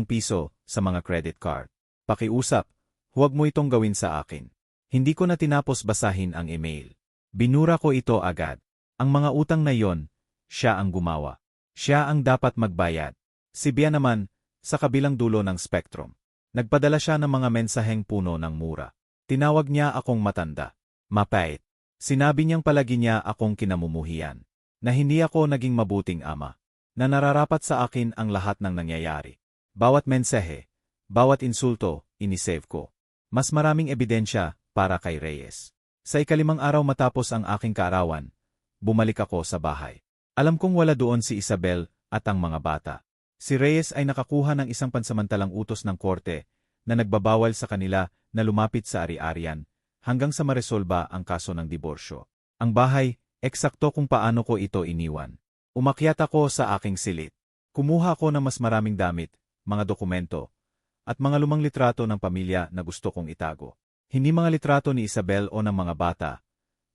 piso sa mga credit card. Pakiusap, huwag mo itong gawin sa akin. Hindi ko na tinapos basahin ang email. Binura ko ito agad. Ang mga utang na yon, siya ang gumawa. Siya ang dapat magbayad. Si Bea naman, sa kabilang dulo ng spectrum. Nagpadala siya ng mga mensaheng puno ng mura. Tinawag niya akong matanda. Mapait. Sinabi niyang palagi niya akong kinamumuhian. Na hindi ako naging mabuting ama. Na nararapat sa akin ang lahat ng nangyayari. Bawat mensahe, bawat insulto, inisave ko. Mas maraming ebidensya para kay Reyes. Sa ikalimang araw matapos ang aking kaarawan, bumalik ako sa bahay. Alam kong wala doon si Isabel at ang mga bata. Si Reyes ay nakakuha ng isang pansamantalang utos ng korte na nagbabawal sa kanila na lumapit sa ari-arian hanggang sa maresolba ang kaso ng diborsyo. Ang bahay, eksakto kung paano ko ito iniwan. Umakyat ako sa aking silid. Kumuha ako ng mas maraming damit, mga dokumento, at mga lumang litrato ng pamilya na gusto kong itago. Hindi mga litrato ni Isabel o ng mga bata,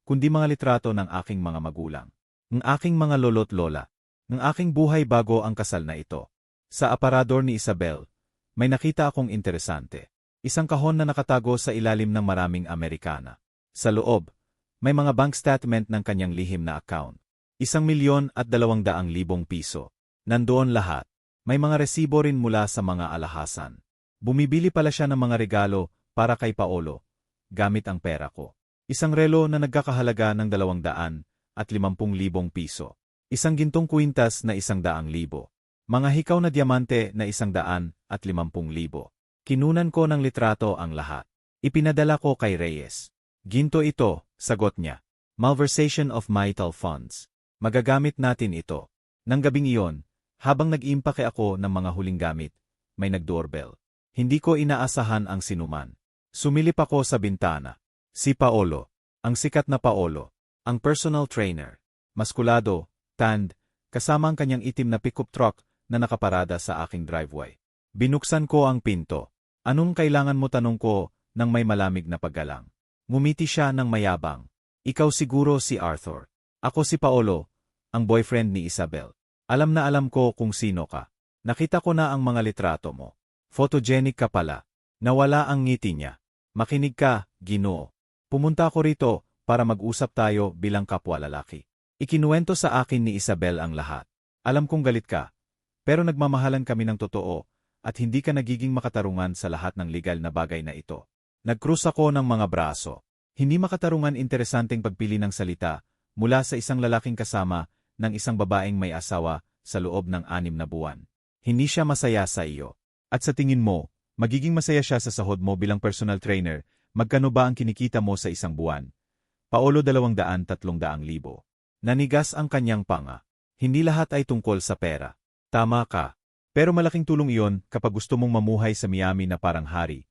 kundi mga litrato ng aking mga magulang, ng aking mga lolo't lola, ng aking buhay bago ang kasal na ito. Sa aparador ni Isabel, may nakita akong interesante. Isang kahon na nakatago sa ilalim ng maraming Amerikana. Sa loob, may mga bank statement ng kanyang lihim na account. 1,200,000 piso. Nandoon lahat. May mga resibo rin mula sa mga alhasan. Bumibili pala siya ng mga regalo para kay Paolo, gamit ang pera ko. Isang relo na nagkakahalaga ng 250,000 piso. Isang gintong kwintas na 100,000. Mga hikaw na diamante na 150,000. Kinunan ko ng litrato ang lahat. Ipinadala ko kay Reyes. Ginto ito, sagot niya. Malversation of marital funds. Magagamit natin ito. Nang gabing iyon, habang nag-iimpake ako ng mga huling gamit, may nag-doorbell. Hindi ko inaasahan ang sinuman. Sumilip ako sa bintana. Si Paolo. Ang sikat na Paolo. Ang personal trainer. Maskulado, tanned, kasama ang kanyang itim na pickup truck na nakaparada sa aking driveway. Binuksan ko ang pinto. Anong kailangan mo, tanong ko nang may malamig na paggalang. Ngumiti siya ng mayabang. Ikaw siguro si Arthur. Ako si Paolo, ang boyfriend ni Isabel. Alam na alam ko kung sino ka. Nakita ko na ang mga litrato mo. Photogenic ka pala. Nawala ang ngiti niya. Makinig ka, Ginoo. Pumunta ako rito para mag-usap tayo bilang kapwa lalaki. Ikinuwento sa akin ni Isabel ang lahat. Alam kong galit ka, pero nagmamahalan kami ng totoo at hindi ka nagiging makatarungan sa lahat ng legal na bagay na ito. Nagkrus ako ng mga braso. Hindi makatarungan, interesanteng pagpili ng salita mula sa isang lalaking kasama ng isang babaeng may asawa sa loob ng 6 na buwan. Hindi siya masaya sa iyo. At sa tingin mo, magiging masaya siya sa sahod mo bilang personal trainer. Magkano ba ang kinikita mo sa isang buwan? Paolo, 200,000-300,000. Nanigas ang kanyang panga. Hindi lahat ay tungkol sa pera. Tama ka. Pero malaking tulong iyon kapag gusto mong mamuhay sa Miami na parang hari.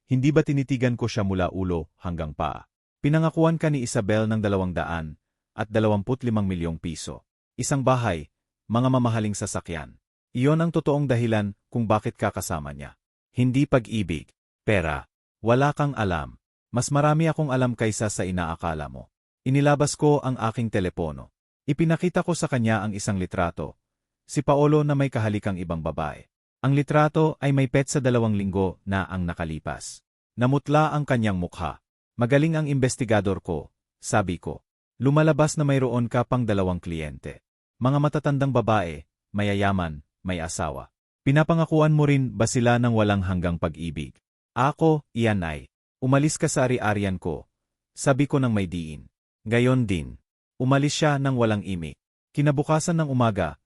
Hindi ba tinitigan ko siya mula ulo hanggang paa? Pinangakuan ka ni Isabel ng 225,000,000 piso. Isang bahay, mga mamahaling sasakyan. Iyon ang totoong dahilan kung bakit ka kasama niya. Hindi pag-ibig, pera. Wala kang alam. Mas marami akong alam kaysa sa inaakala mo. Inilabas ko ang aking telepono. Ipinakita ko sa kanya ang isang litrato. Si Paolo na may kahalikang ibang babae. Ang litrato ay may petsa 2 linggo na ang nakalipas. Namutla ang kanyang mukha. Magaling ang investigador ko, sabi ko. Lumalabas na mayroon ka pang 2 kliyente. Mga matatandang babae, mayayaman, may asawa. Pinapangakuan mo rin ba sila ng walang hanggang pag-ibig? Ako, iyan ay. Umalis ka sa ari-arian ko. Sabi ko ng may diin. Gayon din. Umalis siya ng walang imik. Kinabukasan ng umaga,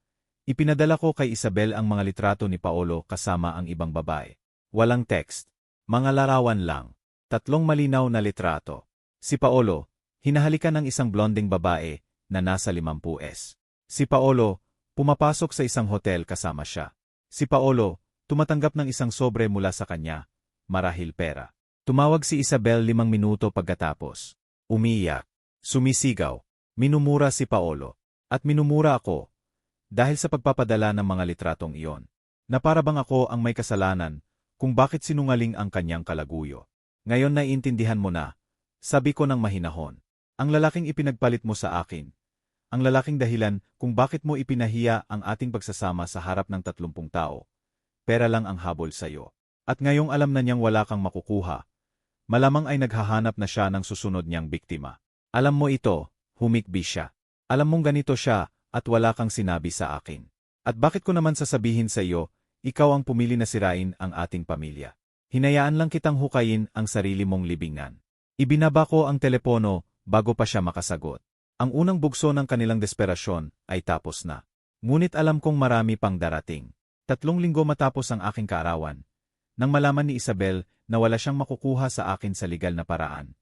ipinadala ko kay Isabel ang mga litrato ni Paolo kasama ang ibang babae. Walang text. Mga larawan lang. 3 malinaw na litrato. Si Paolo, hinahalikan ng isang blonding babae na nasa 50s. Si Paolo, pumapasok sa isang hotel kasama siya. Si Paolo, tumatanggap ng isang sobre mula sa kanya, marahil pera. Tumawag si Isabel 5 minuto pagkatapos. Umiyak. Sumisigaw. Minumura si Paolo. At minumura ako. Dahil sa pagpapadala ng mga litratong iyon. Na para bang ako ang may kasalanan kung bakit sinungaling ang kanyang kalaguyo. Ngayon naiintindihan mo na, sabi ko ng mahinahon. Ang lalaking ipinagpalit mo sa akin. Ang lalaking dahilan kung bakit mo ipinahiya ang ating pagsasama sa harap ng 30 tao. Pera lang ang habol sa'yo. At ngayong alam na niyang wala kang makukuha, malamang ay naghahanap na siya ng susunod niyang biktima. Alam mo ito, humikbi siya. Alam mong ganito siya at wala kang sinabi sa akin. At bakit ko naman sasabihin sa iyo, ikaw ang pumili na sirain ang ating pamilya. Hinayaan lang kitang hukayin ang sarili mong libingan. Ibinaba ko ang telepono bago pa siya makasagot. Ang unang bugso ng kanilang desperasyon ay tapos na. Ngunit alam kong marami pang darating. 3 linggo matapos ang aking kaarawan, nang malaman ni Isabel na wala siyang makukuha sa akin sa legal na paraan,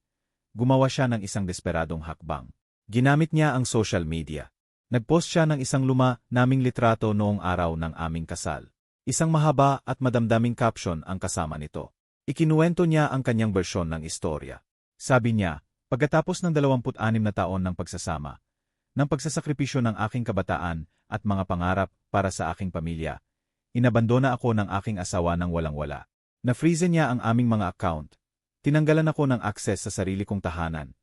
gumawa siya ng isang desperadong hakbang. Ginamit niya ang social media. Nagpost siya ng isang luma naming litrato noong araw ng aming kasal. Isang mahaba at madamdaming caption ang kasama nito. Ikinuwento niya ang kanyang bersyon ng istorya. Sabi niya, pagkatapos ng 26 na taon ng pagsasama, ng pagsasakripisyo ng aking kabataan at mga pangarap para sa aking pamilya, inabandona ako ng aking asawa ng walang-wala. Na-freeze niya ang aming mga account, tinanggalan ako ng access sa sarili kong tahanan,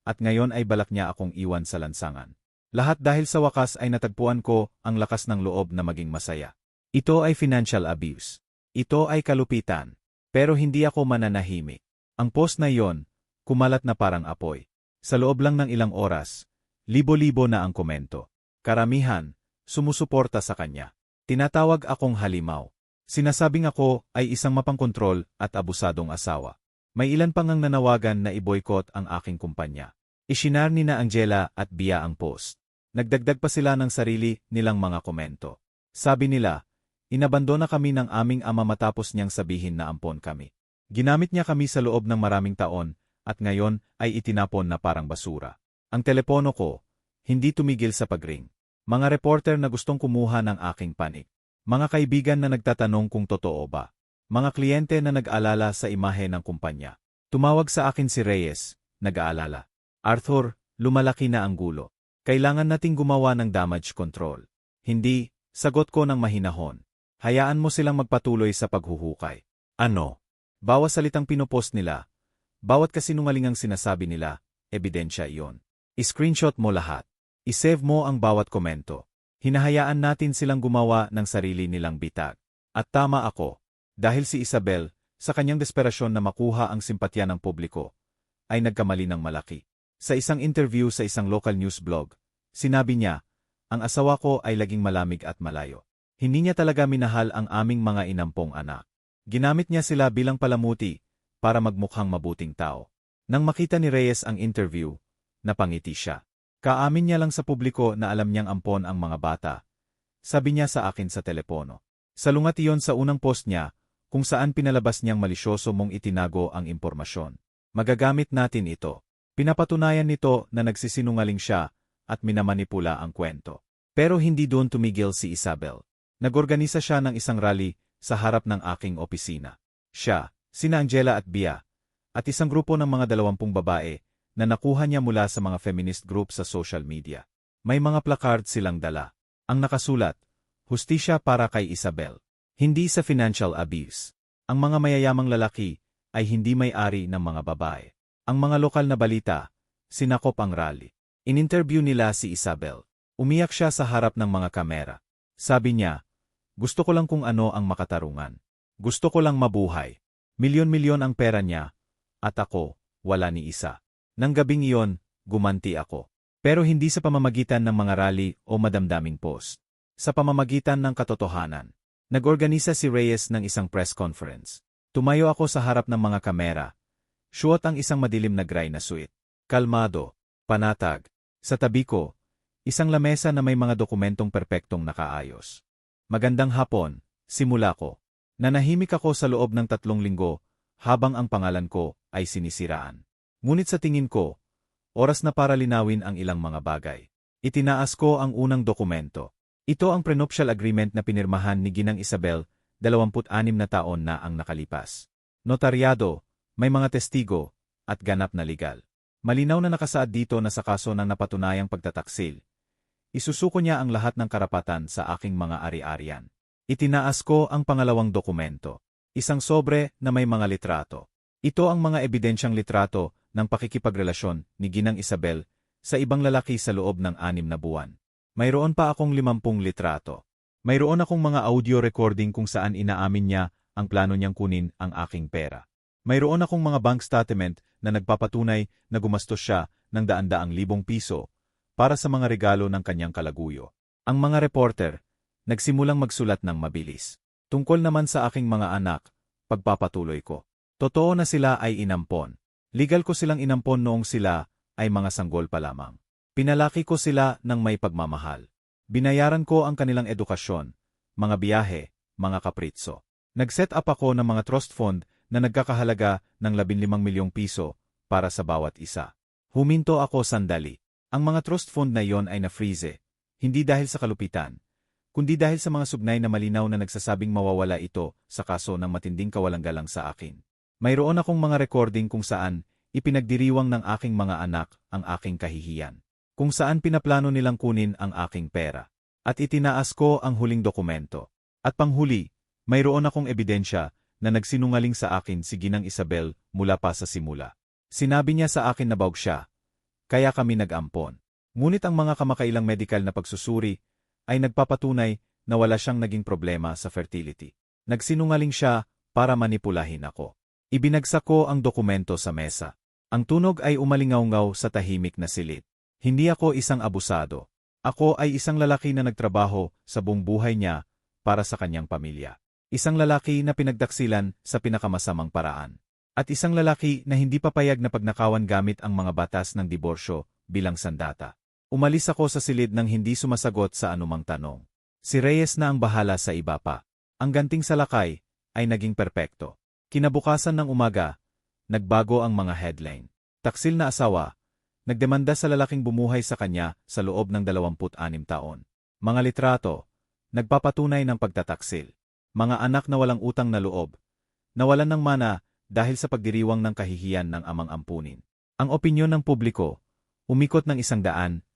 at ngayon ay balak niya akong iwan sa lansangan. Lahat dahil sa wakas ay natagpuan ko ang lakas ng loob na maging masaya. Ito ay financial abuse. Ito ay kalupitan. Pero hindi ako mananahimik. Ang post na iyon, kumalat na parang apoy. Sa loob lang ng ilang oras, libo-libo na ang komento. Karamihan, sumusuporta sa kanya. Tinatawag akong halimaw. Sinasabing ako ay isang mapangkontrol at abusadong asawa. May ilan pang ang nanawagan na i-boycott ang aking kumpanya. Ishinar ni na Angela at Bia ang post. Nagdagdag pa sila ng sarili nilang mga komento. Sabi nila, inabandona kami ng aming ama matapos niyang sabihin na ampon kami. Ginamit niya kami sa loob ng maraming taon at ngayon ay itinapon na parang basura. Ang telepono ko, hindi tumigil sa pagring. Mga reporter na gustong kumuha ng aking panig. Mga kaibigan na nagtatanong kung totoo ba. Mga kliyente na nag-aalala sa imahe ng kumpanya. Tumawag sa akin si Reyes, nag-aalala. Arthur, lumalaki na ang gulo. Kailangan nating gumawa ng damage control. Hindi, sagot ko ng mahinahon. Hayaan mo silang magpatuloy sa paghuhukay. Ano? Bawat salitang pinupost nila, bawat kasinungalingang sinasabi nila, ebidensya iyon. I-screenshot mo lahat. I-save mo ang bawat komento. Hinahayaan natin silang gumawa ng sarili nilang bitag. At tama ako, dahil si Isabel, sa kanyang desperasyon na makuha ang simpatya ng publiko, ay nagkamali ng malaki. Sa isang interview sa isang local news blog, sinabi niya, ang asawa ko ay laging malamig at malayo. Hindi niya talaga minahal ang aming mga inampong anak. Ginamit niya sila bilang palamuti para magmukhang mabuting tao. Nang makita ni Reyes ang interview, napangiti siya. Kaamin niya lang sa publiko na alam niyang ampon ang mga bata. Sabi niya sa akin sa telepono. Salungat iyon sa unang post niya, kung saan pinalabas niyang malisyoso mong itinago ang impormasyon. Magagamit natin ito. Pinapatunayan nito na nagsisinungaling siya at minamanipula ang kwento. Pero hindi doon tumigil si Isabel. Nagorganisa siya ng isang rally sa harap ng aking opisina. Siya, sina Angela at Bia, at isang grupo ng mga 20 babae, na nakuha niya mula sa mga feminist group sa social media. May mga placard silang dala. Ang nakasulat, hustisya para kay Isabel. Hindi sa financial abuse. Ang mga mayayamang lalaki ay hindi may-ari ng mga babae. Ang mga lokal na balita, sinakop ang rally. In-interview nila si Isabel. Umiyak siya sa harap ng mga kamera. Sabi niya, gusto ko lang kung ano ang makatarungan. Gusto ko lang mabuhay. Milyon-milyon ang pera niya, at ako, wala ni isa. Nang gabing iyon, gumanti ako. Pero hindi sa pamamagitan ng mga rally o madamdaming post. Sa pamamagitan ng katotohanan. Nag-organisa si Reyes ng isang press conference. Tumayo ako sa harap ng mga kamera. Suot ang isang madilim na gray na suit. Kalmado, panatag. Sa tabi ko, isang lamesa na may mga dokumentong perpektong nakaayos. Magandang hapon, simula ko. Nanahimik ako sa loob ng 3 linggo, habang ang pangalan ko ay sinisiraan. Ngunit sa tingin ko, oras na para linawin ang ilang mga bagay. Itinaas ko ang unang dokumento. Ito ang prenuptial agreement na pinirmahan ni Ginang Isabel, 26 na taon na ang nakalipas. Notaryado, may mga testigo, at ganap na legal. Malinaw na nakasaad dito na sa kaso ng napatunayang pagtataksil. Isusuko niya ang lahat ng karapatan sa aking mga ari-arian. Itinaas ko ang pangalawang dokumento. Isang sobre na may mga litrato. Ito ang mga ebidensyang litrato ng pakikipagrelasyon ni Ginang Isabel sa ibang lalaki sa loob ng 6 na buwan. Mayroon pa akong 50 litrato. Mayroon akong mga audio recording kung saan inaamin niya ang plano niyang kunin ang aking pera. Mayroon akong mga bank statement na nagpapatunay na gumastos siya ng daan-daang libong piso para sa mga regalo ng kanyang kalaguyo. Ang mga reporter, nagsimulang magsulat ng mabilis. Tungkol naman sa aking mga anak, pagpapatuloy ko. Totoo na sila ay inampon. Legal ko silang inampon noong sila ay mga sanggol pa lamang. Pinalaki ko sila ng may pagmamahal. Binayaran ko ang kanilang edukasyon, mga biyahe, mga kapritso. Nag-set up ako ng mga trust fund na nagkakahalaga ng 15 milyong piso para sa bawat isa. Huminto ako sandali. Ang mga trust fund na iyon ay na-freeze, hindi dahil sa kalupitan, kundi dahil sa mga sugnay na malinaw na nagsasabing mawawala ito sa kaso ng matinding kawalang-galang sa akin. Mayroon akong mga recording kung saan ipinagdiriwang ng aking mga anak ang aking kahihiyan, kung saan pinaplano nilang kunin ang aking pera. At itinaas ko ang huling dokumento. At panghuli, mayroon akong ebidensya na nagsinungaling sa akin si Ginang Isabel mula pa sa simula. Sinabi niya sa akin na bawg siya, kaya kami nag-ampon. Ngunit ang mga kamakailang medical na pagsusuri ay nagpapatunay na wala siyang naging problema sa fertility. Nagsinungaling siya para manipulahin ako. Ibinagsak ko ang dokumento sa mesa. Ang tunog ay umalingaw-ngaw sa tahimik na silid. Hindi ako isang abusado. Ako ay isang lalaki na nagtrabaho sa buong buhay niya para sa kanyang pamilya. Isang lalaki na pinagdaksilan sa pinakamasamang paraan. At isang lalaki na hindi papayag na pagnakawan gamit ang mga batas ng diborsyo bilang sandata. Umalis ako sa silid nang hindi sumasagot sa anumang tanong. Si Reyes na ang bahala sa iba pa. Ang ganting salakay ay naging perpekto. Kinabukasan ng umaga, nagbago ang mga headline. Taksil na asawa, nagdemanda sa lalaking bumuhay sa kanya sa loob ng 26 taon. Mga litrato, nagpapatunay ng pagtataksil. Mga anak na walang utang na loob, nawalan ng mana dahil sa pagdiriwang ng kahihiyan ng amang ampunin. Ang opinyon ng publiko, umikot ng 180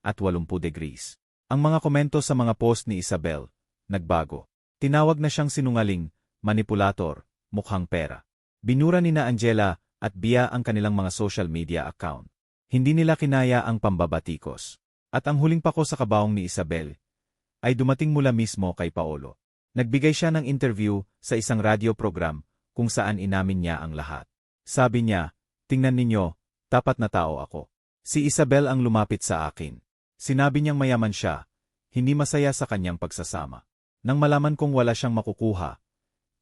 degrees. Ang mga komento sa mga post ni Isabel, nagbago. Tinawag na siyang sinungaling, manipulator, mukhang pera. Binura ni na Angela at Bia ang kanilang mga social media account. Hindi nila kinaya ang pambabatikos. At ang huling pako sa kabaong ni Isabel ay dumating mula mismo kay Paolo. Nagbigay siya ng interview sa isang radio program kung saan inamin niya ang lahat. Sabi niya, tingnan ninyo, tapat na tao ako. Si Isabel ang lumapit sa akin. Sinabi niyang mayaman siya, hindi masaya sa kanyang pagsasama. Nang malaman kong wala siyang makukuha,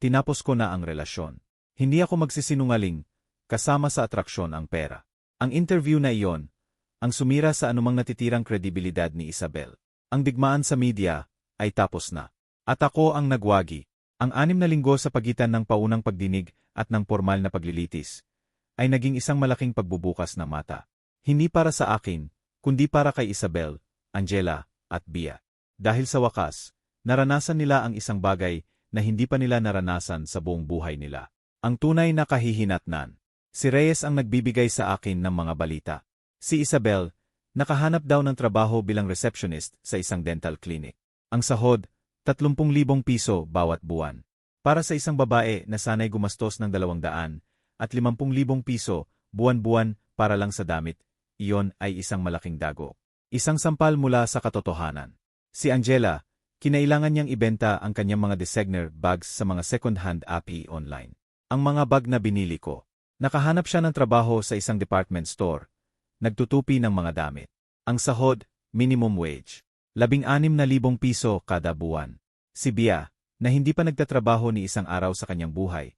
tinapos ko na ang relasyon. Hindi ako magsisinungaling, kasama sa atraksyon ang pera. Ang interview na iyon, ang sumira sa anumang natitirang kredibilidad ni Isabel. Ang digmaan sa media ay tapos na. At ako ang nagwagi. Ang 6 na linggo sa pagitan ng paunang pagdinig at ng formal na paglilitis ay naging isang malaking pagbubukas ng mata. Hindi para sa akin, kundi para kay Isabel, Angela, at Bia. Dahil sa wakas, naranasan nila ang isang bagay na hindi pa nila naranasan sa buong buhay nila. Ang tunay na kahihinatnan. Si Reyes ang nagbibigay sa akin ng mga balita. Si Isabel, nakahanap daw ng trabaho bilang receptionist sa isang dental clinic. Ang sahod, 30,000 piso bawat buwan. Para sa isang babae na sanay gumastos ng 200 at 50,000 piso buwan-buwan para lang sa damit, iyon ay isang malaking dago. Isang sampal mula sa katotohanan. Si Angela, kinailangan niyang ibenta ang kanyang mga designer bags sa mga second-hand appy online. Ang mga bag na binili ko. Nakahanap siya ng trabaho sa isang department store. Nagtutupi ng mga damit. Ang sahod, minimum wage. 16,000 piso kada buwan. Si Bia, na hindi pa nagtatrabaho ni isang araw sa kanyang buhay,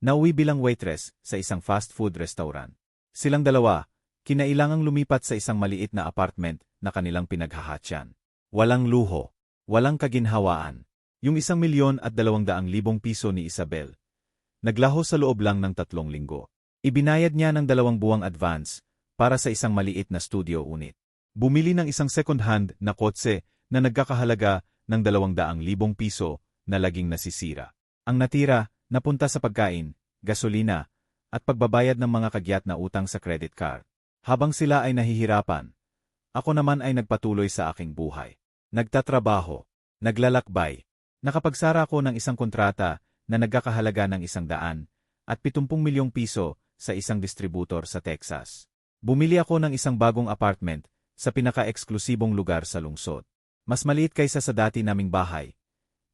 nauwi bilang waitress sa isang fast food restaurant. Silang dalawa, kinailangang lumipat sa isang maliit na apartment na kanilang pinaghahatyan. Walang luho, walang kaginhawaan. Yung 1,200,000 piso ni Isabel, naglaho sa loob lang ng 3 linggo. Ibinayad niya ng 2 buwang advance para sa isang maliit na studio unit. Bumili ng isang second-hand na kotse na nagkakahalaga ng 200,000 piso na laging nasisira. Ang natira, napunta sa pagkain, gasolina, at pagbabayad ng mga kagyat na utang sa credit card. Habang sila ay nahihirapan, ako naman ay nagpatuloy sa aking buhay. Nagtatrabaho, naglalakbay. Nakapagsara ako ng isang kontrata na nagkakahalaga ng 170 milyong piso sa isang distributor sa Texas. Bumili ako ng isang bagong apartment sa pinaka-eksklusibong lugar sa lungsod. Mas maliit kaysa sa dati naming bahay,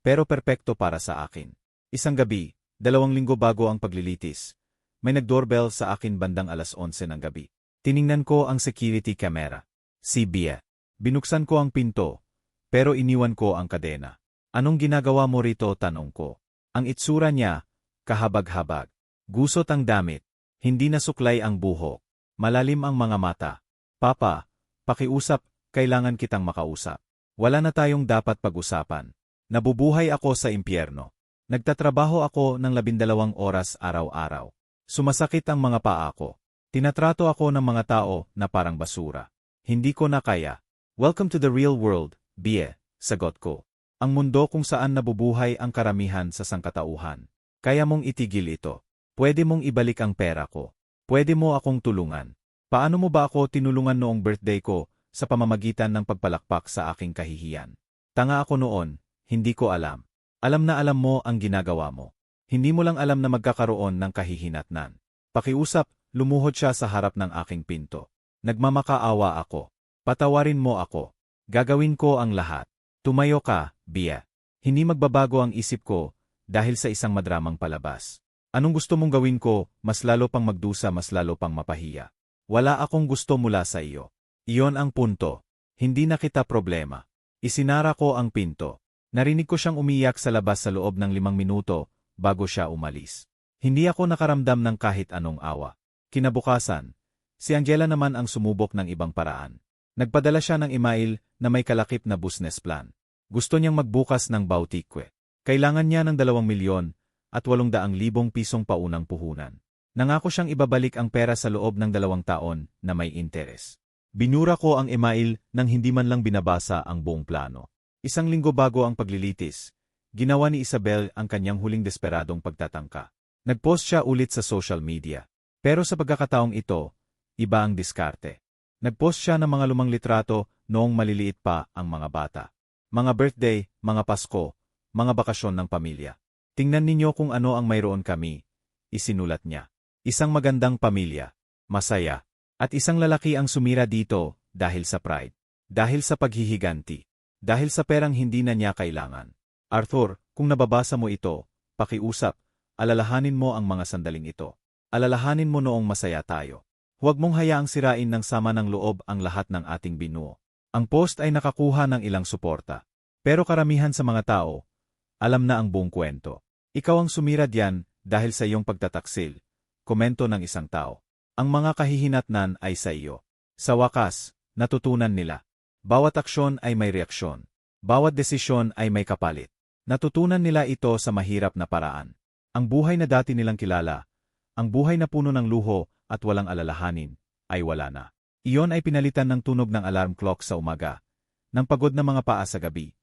pero perpekto para sa akin. Isang gabi, 2 linggo bago ang paglilitis, may nag-doorbell sa akin bandang 11:00 ng gabi. Tiningnan ko ang security camera. Si Bia. Binuksan ko ang pinto, pero iniwan ko ang kadena. Anong ginagawa mo rito? Tanong ko. Ang itsura niya, kahabag-habag. Gusot ang damit. Hindi nasuklay ang buhok. Malalim ang mga mata. Papa, pakiusap, kailangan kitang makausap. Wala na tayong dapat pag-usapan. Nabubuhay ako sa impyerno. Nagtatrabaho ako ng 12 oras araw-araw. Sumasakit ang mga paa ko. Tinatrato ako ng mga tao na parang basura. Hindi ko na kaya. Welcome to the real world, Bie, sagot ko. Ang mundo kung saan nabubuhay ang karamihan sa sangkatauhan. Kaya mong itigil ito. Pwede mong ibalik ang pera ko. Pwede mo akong tulungan. Paano mo ba ako tinulungan noong birthday ko sa pamamagitan ng pagpalakpak sa aking kahihiyan? Tanga ako noon, hindi ko alam. Alam na alam mo ang ginagawa mo. Hindi mo lang alam na magkakaroon ng kahihinatnan. Pakiusap, lumuhod siya sa harap ng aking pinto. Nagmamakaawa ako. Patawarin mo ako. Gagawin ko ang lahat. Tumayo ka, Bia. Hindi magbabago ang isip ko dahil sa isang madramang palabas. Anong gusto mong gawin ko, mas lalo pang magdusa, mas lalo pang mapahiya? Wala akong gusto mula sa iyo. Iyon ang punto. Hindi na kita problema. Isinara ko ang pinto. Narinig ko siyang umiyak sa labas sa loob ng 5 minuto bago siya umalis. Hindi ako nakaramdam ng kahit anong awa. Kinabukasan, si Angela naman ang sumubok ng ibang paraan. Nagpadala siya ng email na may kalakip na business plan. Gusto niyang magbukas ng boutique. Kailangan niya ng 2 milyon at 800,000 pisong paunang puhunan. Nangako siyang ibabalik ang pera sa loob ng 2 taon na may interes. Binura ko ang email nang hindi man lang binabasa ang buong plano. 1 linggo bago ang paglilitis, ginawa ni Isabel ang kanyang huling desperadong pagtatangka. Nagpost siya ulit sa social media. Pero sa pagkakataong ito, iba ang diskarte. Nagpost siya ng mga lumang litrato noong maliliit pa ang mga bata. Mga birthday, mga Pasko, mga bakasyon ng pamilya. Tingnan ninyo kung ano ang mayroon kami, isinulat niya. Isang magandang pamilya, masaya, at isang lalaki ang sumira dito dahil sa pride, dahil sa paghihiganti, dahil sa perang hindi na niya kailangan. Arthur, kung nababasa mo ito, pakiusap, alalahanin mo ang mga sandaling ito. Alalahanin mo noong masaya tayo. Huwag mong hayaang sirain ng sama ng loob ang lahat ng ating binuo. Ang post ay nakakuha ng ilang suporta. Pero karamihan sa mga tao, alam na ang buong kwento. Ikaw ang sumira diyan dahil sa iyong pagtataksil. Komento ng isang tao. Ang mga kahihinatnan ay sa iyo. Sa wakas, natutunan nila. Bawat aksyon ay may reaksyon. Bawat desisyon ay may kapalit. Natutunan nila ito sa mahirap na paraan. Ang buhay na dati nilang kilala, ang buhay na puno ng luho at walang alalahanin, ay wala na. Iyon ay pinalitan ng tunog ng alarm clock sa umaga, ng pagod na mga paa sa gabi,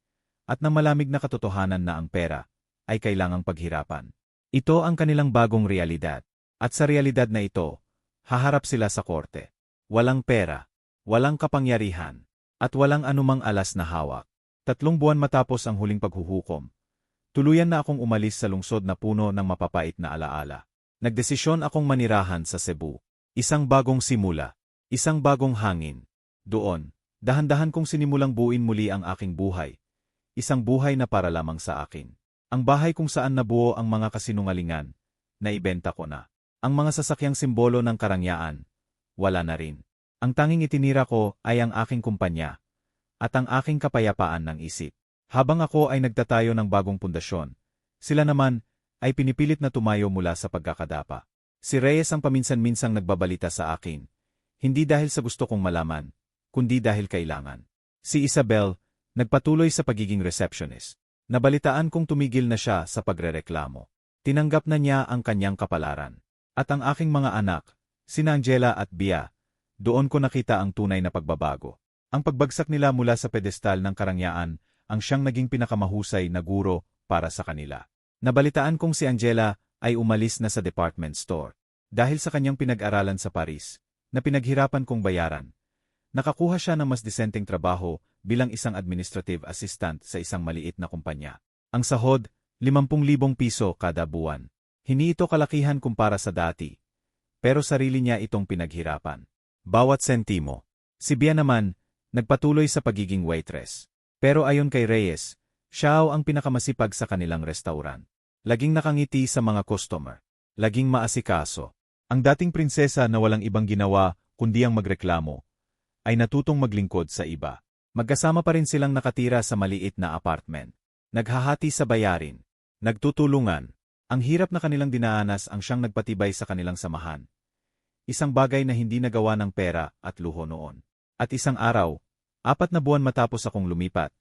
at ng malamig na katotohanan na ang pera ay kailangang paghirapan. Ito ang kanilang bagong realidad. At sa realidad na ito, haharap sila sa korte. Walang pera, walang kapangyarihan, at walang anumang alas na hawak. 3 buwan matapos ang huling paghuhukom, tuluyan na akong umalis sa lungsod na puno ng mapapait na alaala. Nagdesisyon akong manirahan sa Cebu. Isang bagong simula. Isang bagong hangin. Doon, dahan-dahan kong sinimulang buuin muli ang aking buhay. Isang buhay na para lamang sa akin. Ang bahay kung saan nabuo ang mga kasinungalingan, naibenta ko na. Ang mga sasakyang simbolo ng karangyaan, wala na rin. Ang tanging itinira ko ay ang aking kumpanya, at ang aking kapayapaan ng isip. Habang ako ay nagtatayo ng bagong pundasyon, sila naman ay pinipilit na tumayo mula sa pagkakadapa. Si Reyes ang paminsan-minsang nagbabalita sa akin, hindi dahil sa gusto kong malaman, kundi dahil kailangan. Si Isabel, nagpatuloy sa pagiging receptionist. Nabalitaan kong tumigil na siya sa pagrereklamo. Tinanggap na niya ang kanyang kapalaran. At ang aking mga anak, sina Angela at Bia, doon ko nakita ang tunay na pagbabago. Ang pagbagsak nila mula sa pedestal ng karangyaan ang siyang naging pinakamahusay na guro para sa kanila. Nabalitaan kong si Angela ay umalis na sa department store. Dahil sa kanyang pinag-aralan sa Paris, na pinaghirapan kong bayaran, nakakuha siya ng mas disenteng trabaho bilang isang administrative assistant sa isang maliit na kumpanya. Ang sahod, 50,000 piso kada buwan. Hindi ito kalakihan kumpara sa dati, pero sarili niya itong pinaghirapan. Bawat sentimo. Si Bia naman, nagpatuloy sa pagiging waitress. Pero ayon kay Reyes, siya ang pinakamasipag sa kanilang restaurant. Laging nakangiti sa mga customer. Laging maasikaso. Ang dating prinsesa na walang ibang ginawa kundi ang magreklamo, ay natutong maglingkod sa iba. Magkasama pa rin silang nakatira sa maliit na apartment. Naghahati sa bayarin. Nagtutulungan. Ang hirap na kanilang dinaanas ang siyang nagpatibay sa kanilang samahan. Isang bagay na hindi nagawa ng pera at luho noon. At isang araw, 4 na buwan matapos akong lumipat,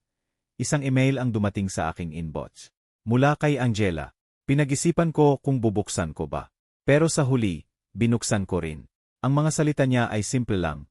isang email ang dumating sa aking inbox. Mula kay Angela. Pinag-isipan ko kung bubuksan ko ba. Pero sa huli, binuksan ko rin. Ang mga salita niya ay simple lang,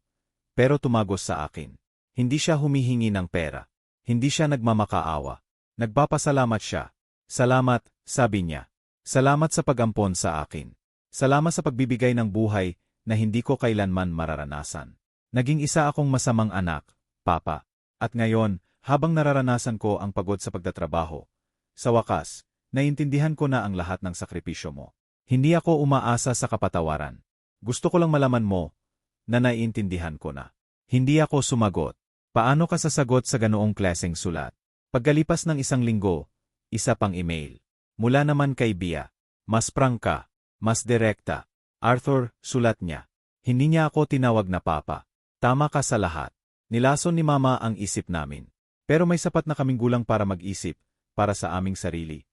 pero tumagos sa akin. Hindi siya humihingi ng pera. Hindi siya nagmamakaawa. Nagpapasalamat siya. Salamat, sabi niya. Salamat sa pag-ampon sa akin. Salamat sa pagbibigay ng buhay na hindi ko kailanman mararanasan. Naging isa akong masamang anak, Papa. At ngayon, habang nararanasan ko ang pagod sa pagtatrabaho, sa wakas, naiintindihan ko na ang lahat ng sakripisyo mo. Hindi ako umaasa sa kapatawaran. Gusto ko lang malaman mo na naiintindihan ko na. Hindi ako sumagot. Paano ka sasagot sa ganoong klaseng sulat? Pagkalipas ng 1 linggo, isa pang email. Mula naman kay Bia. Mas prangka, mas direkta. Arthur, sulat niya. Hindi niya ako tinawag na Papa. Tama ka sa lahat. Nilason ni Mama ang isip namin. Pero may sapat na kaming gulang para mag-isip, para sa aming sarili.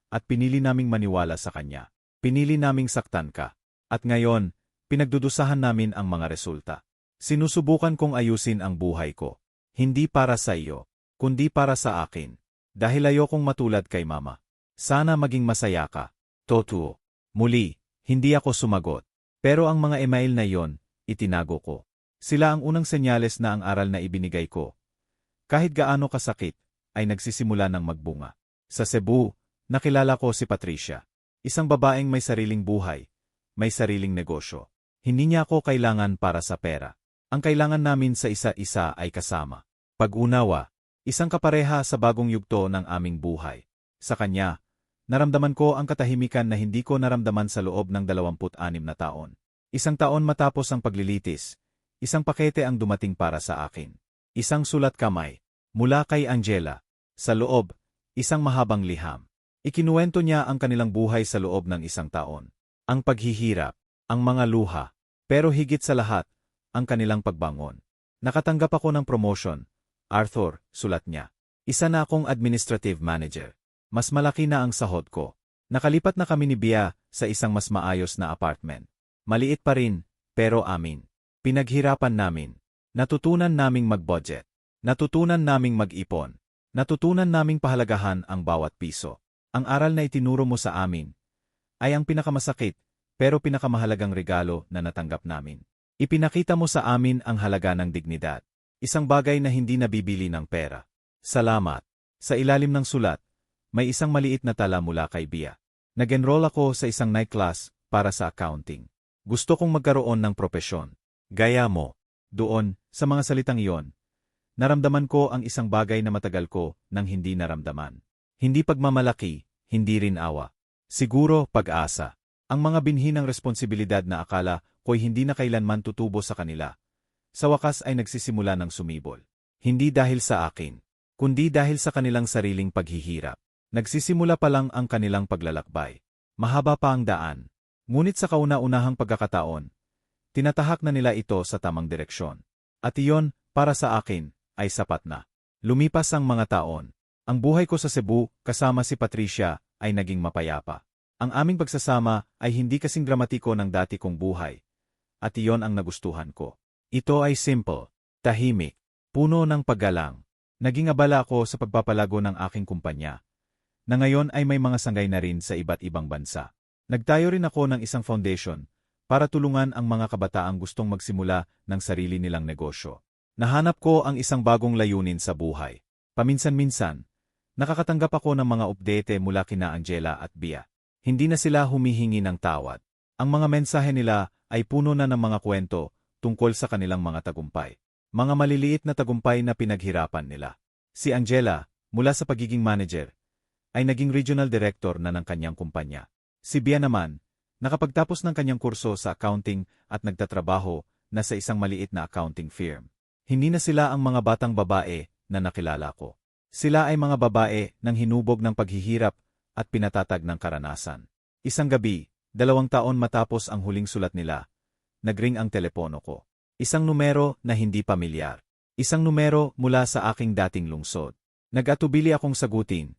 At pinili naming maniwala sa kanya. Pinili naming saktan ka. At ngayon, pinagdudusahan namin ang mga resulta. Sinusubukan kong ayusin ang buhay ko. Hindi para sa iyo, kundi para sa akin. Dahil ayokong matulad kay Mama. Sana maging masaya ka. Totoo. Muli, hindi ako sumagot. Pero ang mga email na iyon, itinago ko. Sila ang unang senyales na ang aral na ibinigay ko, kahit gaano kasakit, ay nagsisimula ng magbunga. Sa Cebu, nakilala ko si Patricia. Isang babaeng may sariling buhay, may sariling negosyo. Hindi niya ako kailangan para sa pera. Ang kailangan namin sa isa-isa ay kasama. Pag-unawa, isang kapareha sa bagong yugto ng aming buhay. Sa kanya, naramdaman ko ang katahimikan na hindi ko naramdaman sa loob ng 26 na taon. 1 taon matapos ang paglilitis, isang pakete ang dumating para sa akin. Isang sulat kamay, mula kay Angela. Sa loob, isang mahabang liham. Ikinuwento niya ang kanilang buhay sa loob ng 1 taon. Ang paghihirap, ang mga luha, pero higit sa lahat, ang kanilang pagbangon. Nakatanggap ako ng promotion. Arthur, sulat niya. Isa na akong administrative manager. Mas malaki na ang sahod ko. Nakalipat na kami ni Bia sa isang mas maayos na apartment. Maliit pa rin, pero amin. Pinaghirapan namin. Natutunan naming mag-budget. Natutunan naming mag-ipon. Natutunan naming pahalagahan ang bawat piso. Ang aral na itinuro mo sa amin ay ang pinakamasakit pero pinakamahalagang regalo na natanggap namin. Ipinakita mo sa amin ang halaga ng dignidad. Isang bagay na hindi nabibili ng pera. Salamat. Sa ilalim ng sulat, may isang maliit na tala mula kay Bia. Nag-enroll ako sa isang night class para sa accounting. Gusto kong magkaroon ng propesyon. Gaya mo. Doon, sa mga salitang iyon, naramdaman ko ang isang bagay na matagal ko nang hindi naramdaman. Hindi pagmamalaki, hindi rin awa. Siguro pag-asa. Ang mga binhi ng responsibilidad na akala ko'y hindi na kailanman tutubo sa kanila. Sa wakas ay nagsisimula ng sumibol. Hindi dahil sa akin, kundi dahil sa kanilang sariling paghihirap. Nagsisimula pa lang ang kanilang paglalakbay. Mahaba pa ang daan. Ngunit sa kauna-unahang pagkakataon, tinatahak na nila ito sa tamang direksyon. At iyon, para sa akin, ay sapat na. Lumipas ang mga taon. Ang buhay ko sa Cebu, kasama si Patricia, ay naging mapayapa. Ang aming pagsasama ay hindi kasing dramatiko ng dati kong buhay. At iyon ang nagustuhan ko. Ito ay simple, tahimik, puno ng paggalang. Naging abala ako sa pagpapalago ng aking kumpanya, na ngayon ay may mga sanggay na rin sa iba't ibang bansa. Nagtayo rin ako ng isang foundation para tulungan ang mga kabataang gustong magsimula ng sarili nilang negosyo. Nahanap ko ang isang bagong layunin sa buhay. Paminsan-minsan, nakakatanggap ako ng mga update mula kina Angela at Bia. Hindi na sila humihingi ng tawad. Ang mga mensahe nila ay puno na ng mga kwento tungkol sa kanilang mga tagumpay. Mga maliliit na tagumpay na pinaghirapan nila. Si Angela, mula sa pagiging manager, ay naging regional director na ng kanyang kumpanya. Si Bia naman, Nakapagtapos ng kanyang kurso sa accounting at nagtatrabaho na sa isang maliit na accounting firm. Hindi na sila ang mga batang babae na nakilala ko. Sila ay mga babae ng hinubog ng paghihirap at pinatatag ng karanasan. Isang gabi, 2 taon matapos ang huling sulat nila, nagring ang telepono ko. Isang numero na hindi pamilyar. Isang numero mula sa aking dating lungsod. Nag-atubili akong sagutin,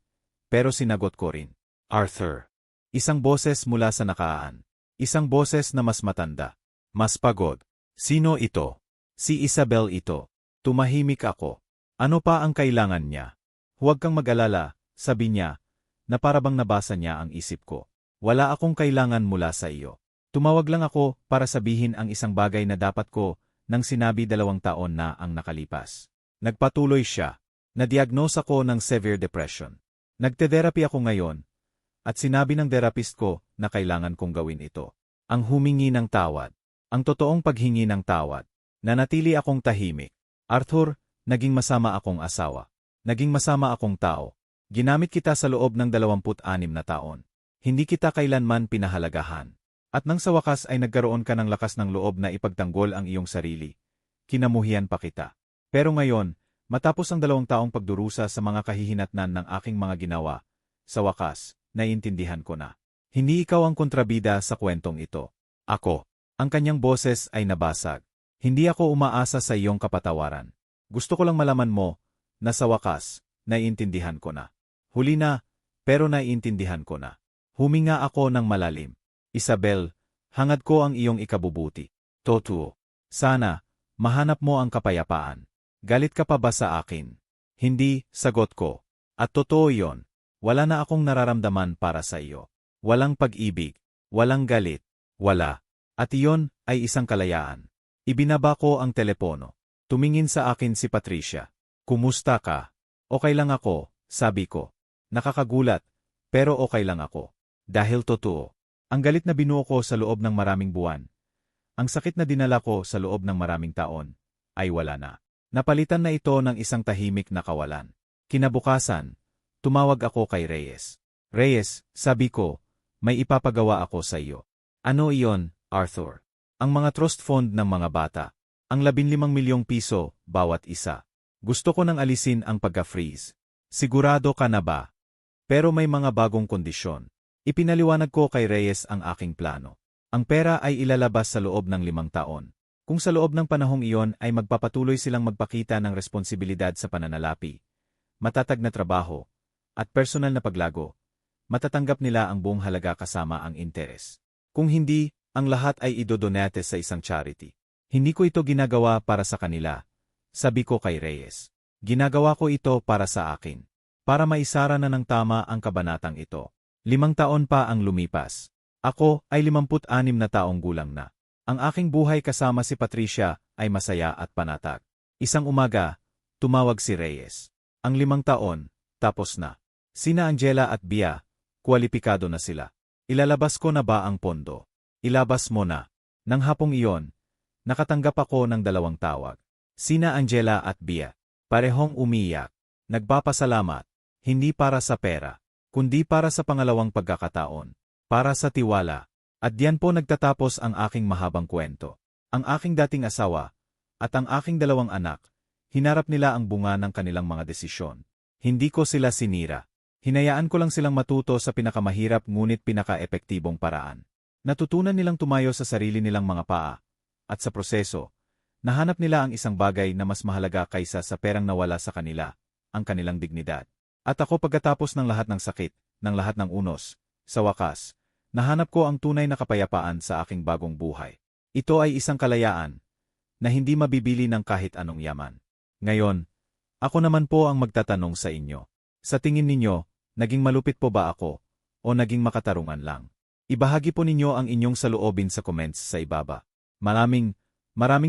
pero sinagot ko rin. Arthur. Isang boses mula sa nakaan. Isang boses na mas matanda. Mas pagod. Sino ito? Si Isabel ito. Tumahimik ako. Ano pa ang kailangan niya? Huwag kang mag-alala, sabi niya, na parabang nabasa niya ang isip ko. Wala akong kailangan mula sa iyo. Tumawag lang ako para sabihin ang isang bagay na dapat ko nang sinabi 2 taon na ang nakalipas. Nagpatuloy siya. Na-diagnose ako ng severe depression. Nagte-therapy ako ngayon, at sinabi ng therapist ko na kailangan kong gawin ito. Ang humingi ng tawad. Ang totoong paghingi ng tawad. Nanatili akong tahimik. Arthur, naging masama akong asawa. Naging masama akong tao. Ginamit kita sa loob ng 26 na taon. Hindi kita kailanman pinahalagahan. At nang sa wakas ay nagkaroon ka ng lakas ng loob na ipagtanggol ang iyong sarili. Kinamuhian pa kita. Pero ngayon, matapos ang 2 taong pagdurusa sa mga kahihinatnan ng aking mga ginawa, sa wakas, naiintindihan ko na. Hindi ikaw ang kontrabida sa kwentong ito. Ako. Ang kanyang boses ay nabasag. Hindi ako umaasa sa iyong kapatawaran. Gusto ko lang malaman mo, na sa wakas, naiintindihan ko na. Huli na, pero naiintindihan ko na. Huminga ako ng malalim. Isabel, hangad ko ang iyong ikabubuti. Totoo. Sana, mahanap mo ang kapayapaan. Galit ka pa ba sa akin? Hindi, sagot ko. At totoo yon. Wala na akong nararamdaman para sa iyo. Walang pag-ibig. Walang galit. Wala. At iyon ay isang kalayaan. Ibinaba ko ang telepono. Tumingin sa akin si Patricia. Kumusta ka? Okay lang ako, sabi ko. Nakakagulat, pero okay lang ako. Dahil totoo. Ang galit na binuo ko sa loob ng maraming buwan. Ang sakit na dinala ko sa loob ng maraming taon, ay wala na. Napalitan na ito ng isang tahimik na kawalan. Kinabukasan, tumawag ako kay Reyes. Reyes, sabi ko, may ipapagawa ako sa iyo. Ano iyon, Arthur? Ang mga trust fund ng mga bata. Ang 15 milyong piso, bawat isa. Gusto ko nang alisin ang pagka-freeze. Sigurado ka na ba? Pero may mga bagong kondisyon. Ipinaliwanag ko kay Reyes ang aking plano. Ang pera ay ilalabas sa loob ng 5 taon. Kung sa loob ng panahong iyon ay magpapatuloy silang magpakita ng responsibilidad sa pananalapi, matatag na trabaho, at personal na paglago, matatanggap nila ang buong halaga kasama ang interes. Kung hindi, ang lahat ay idodonate sa isang charity. Hindi ko ito ginagawa para sa kanila, sabi ko kay Reyes. Ginagawa ko ito para sa akin. Para maisara na ng tama ang kabanatang ito. 5 taon pa ang lumipas. Ako ay 56 na taong gulang na. Ang aking buhay kasama si Patricia ay masaya at panatag. Isang umaga, tumawag si Reyes. Ang 5 taon, tapos na. Sina Angela at Bia, kwalipikado na sila. Ilalabas ko na ba ang pondo? Ilabas mo na. Nang hapong iyon, nakatanggap ako ng 2 tawag. Sina Angela at Bia. Parehong umiyak. Nagpapasalamat. Hindi para sa pera, kundi para sa pangalawang pagkakataon. Para sa tiwala. At diyan po nagtatapos ang aking mahabang kwento. Ang aking dating asawa, at ang aking 2 anak, hinarap nila ang bunga ng kanilang mga desisyon. Hindi ko sila sinira. Hinayaan ko lang silang matuto sa pinakamahirap ngunit pinaka-epektibong paraan. Natutunan nilang tumayo sa sarili nilang mga paa. At sa proseso, nahanap nila ang isang bagay na mas mahalaga kaysa sa perang nawala sa kanila, ang kanilang dignidad. At ako pagkatapos ng lahat ng sakit, ng lahat ng unos, sa wakas, nahanap ko ang tunay na kapayapaan sa aking bagong buhay. Ito ay isang kalayaan na hindi mabibili ng kahit anong yaman. Ngayon, ako naman po ang magtatanong sa inyo. Sa tingin ninyo, naging malupit po ba ako o naging makatarungan lang? Ibahagi po ninyo ang inyong saloobin sa comments sa ibaba. Maraming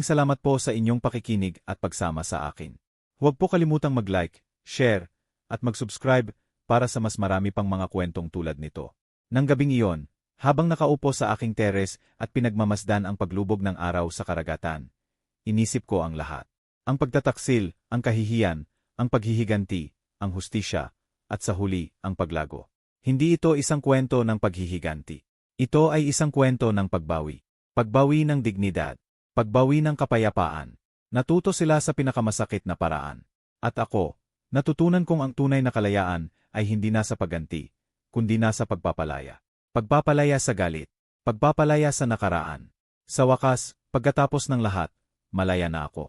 salamat po sa inyong pakikinig at pagsama sa akin. Huwag po kalimutang mag-like, share, at mag-subscribe para sa mas marami pang mga kwentong tulad nito. Nang gabing iyon, habang nakaupo sa aking teres at pinagmamasdan ang paglubog ng araw sa karagatan, inisip ko ang lahat. Ang pagtataksil, ang kahihiyan, ang paghihiganti, ang hustisya, at sa huli, ang paglago. Hindi ito isang kwento ng paghihiganti. Ito ay isang kwento ng pagbawi. Pagbawi ng dignidad. Pagbawi ng kapayapaan. Natuto sila sa pinakamasakit na paraan. At ako, natutunan kong ang tunay na kalayaan ay hindi nasa pagganti, kundi nasa pagpapalaya. Pagpapalaya sa galit. Pagpapalaya sa nakaraan. Sa wakas, pagkatapos ng lahat, malaya na ako.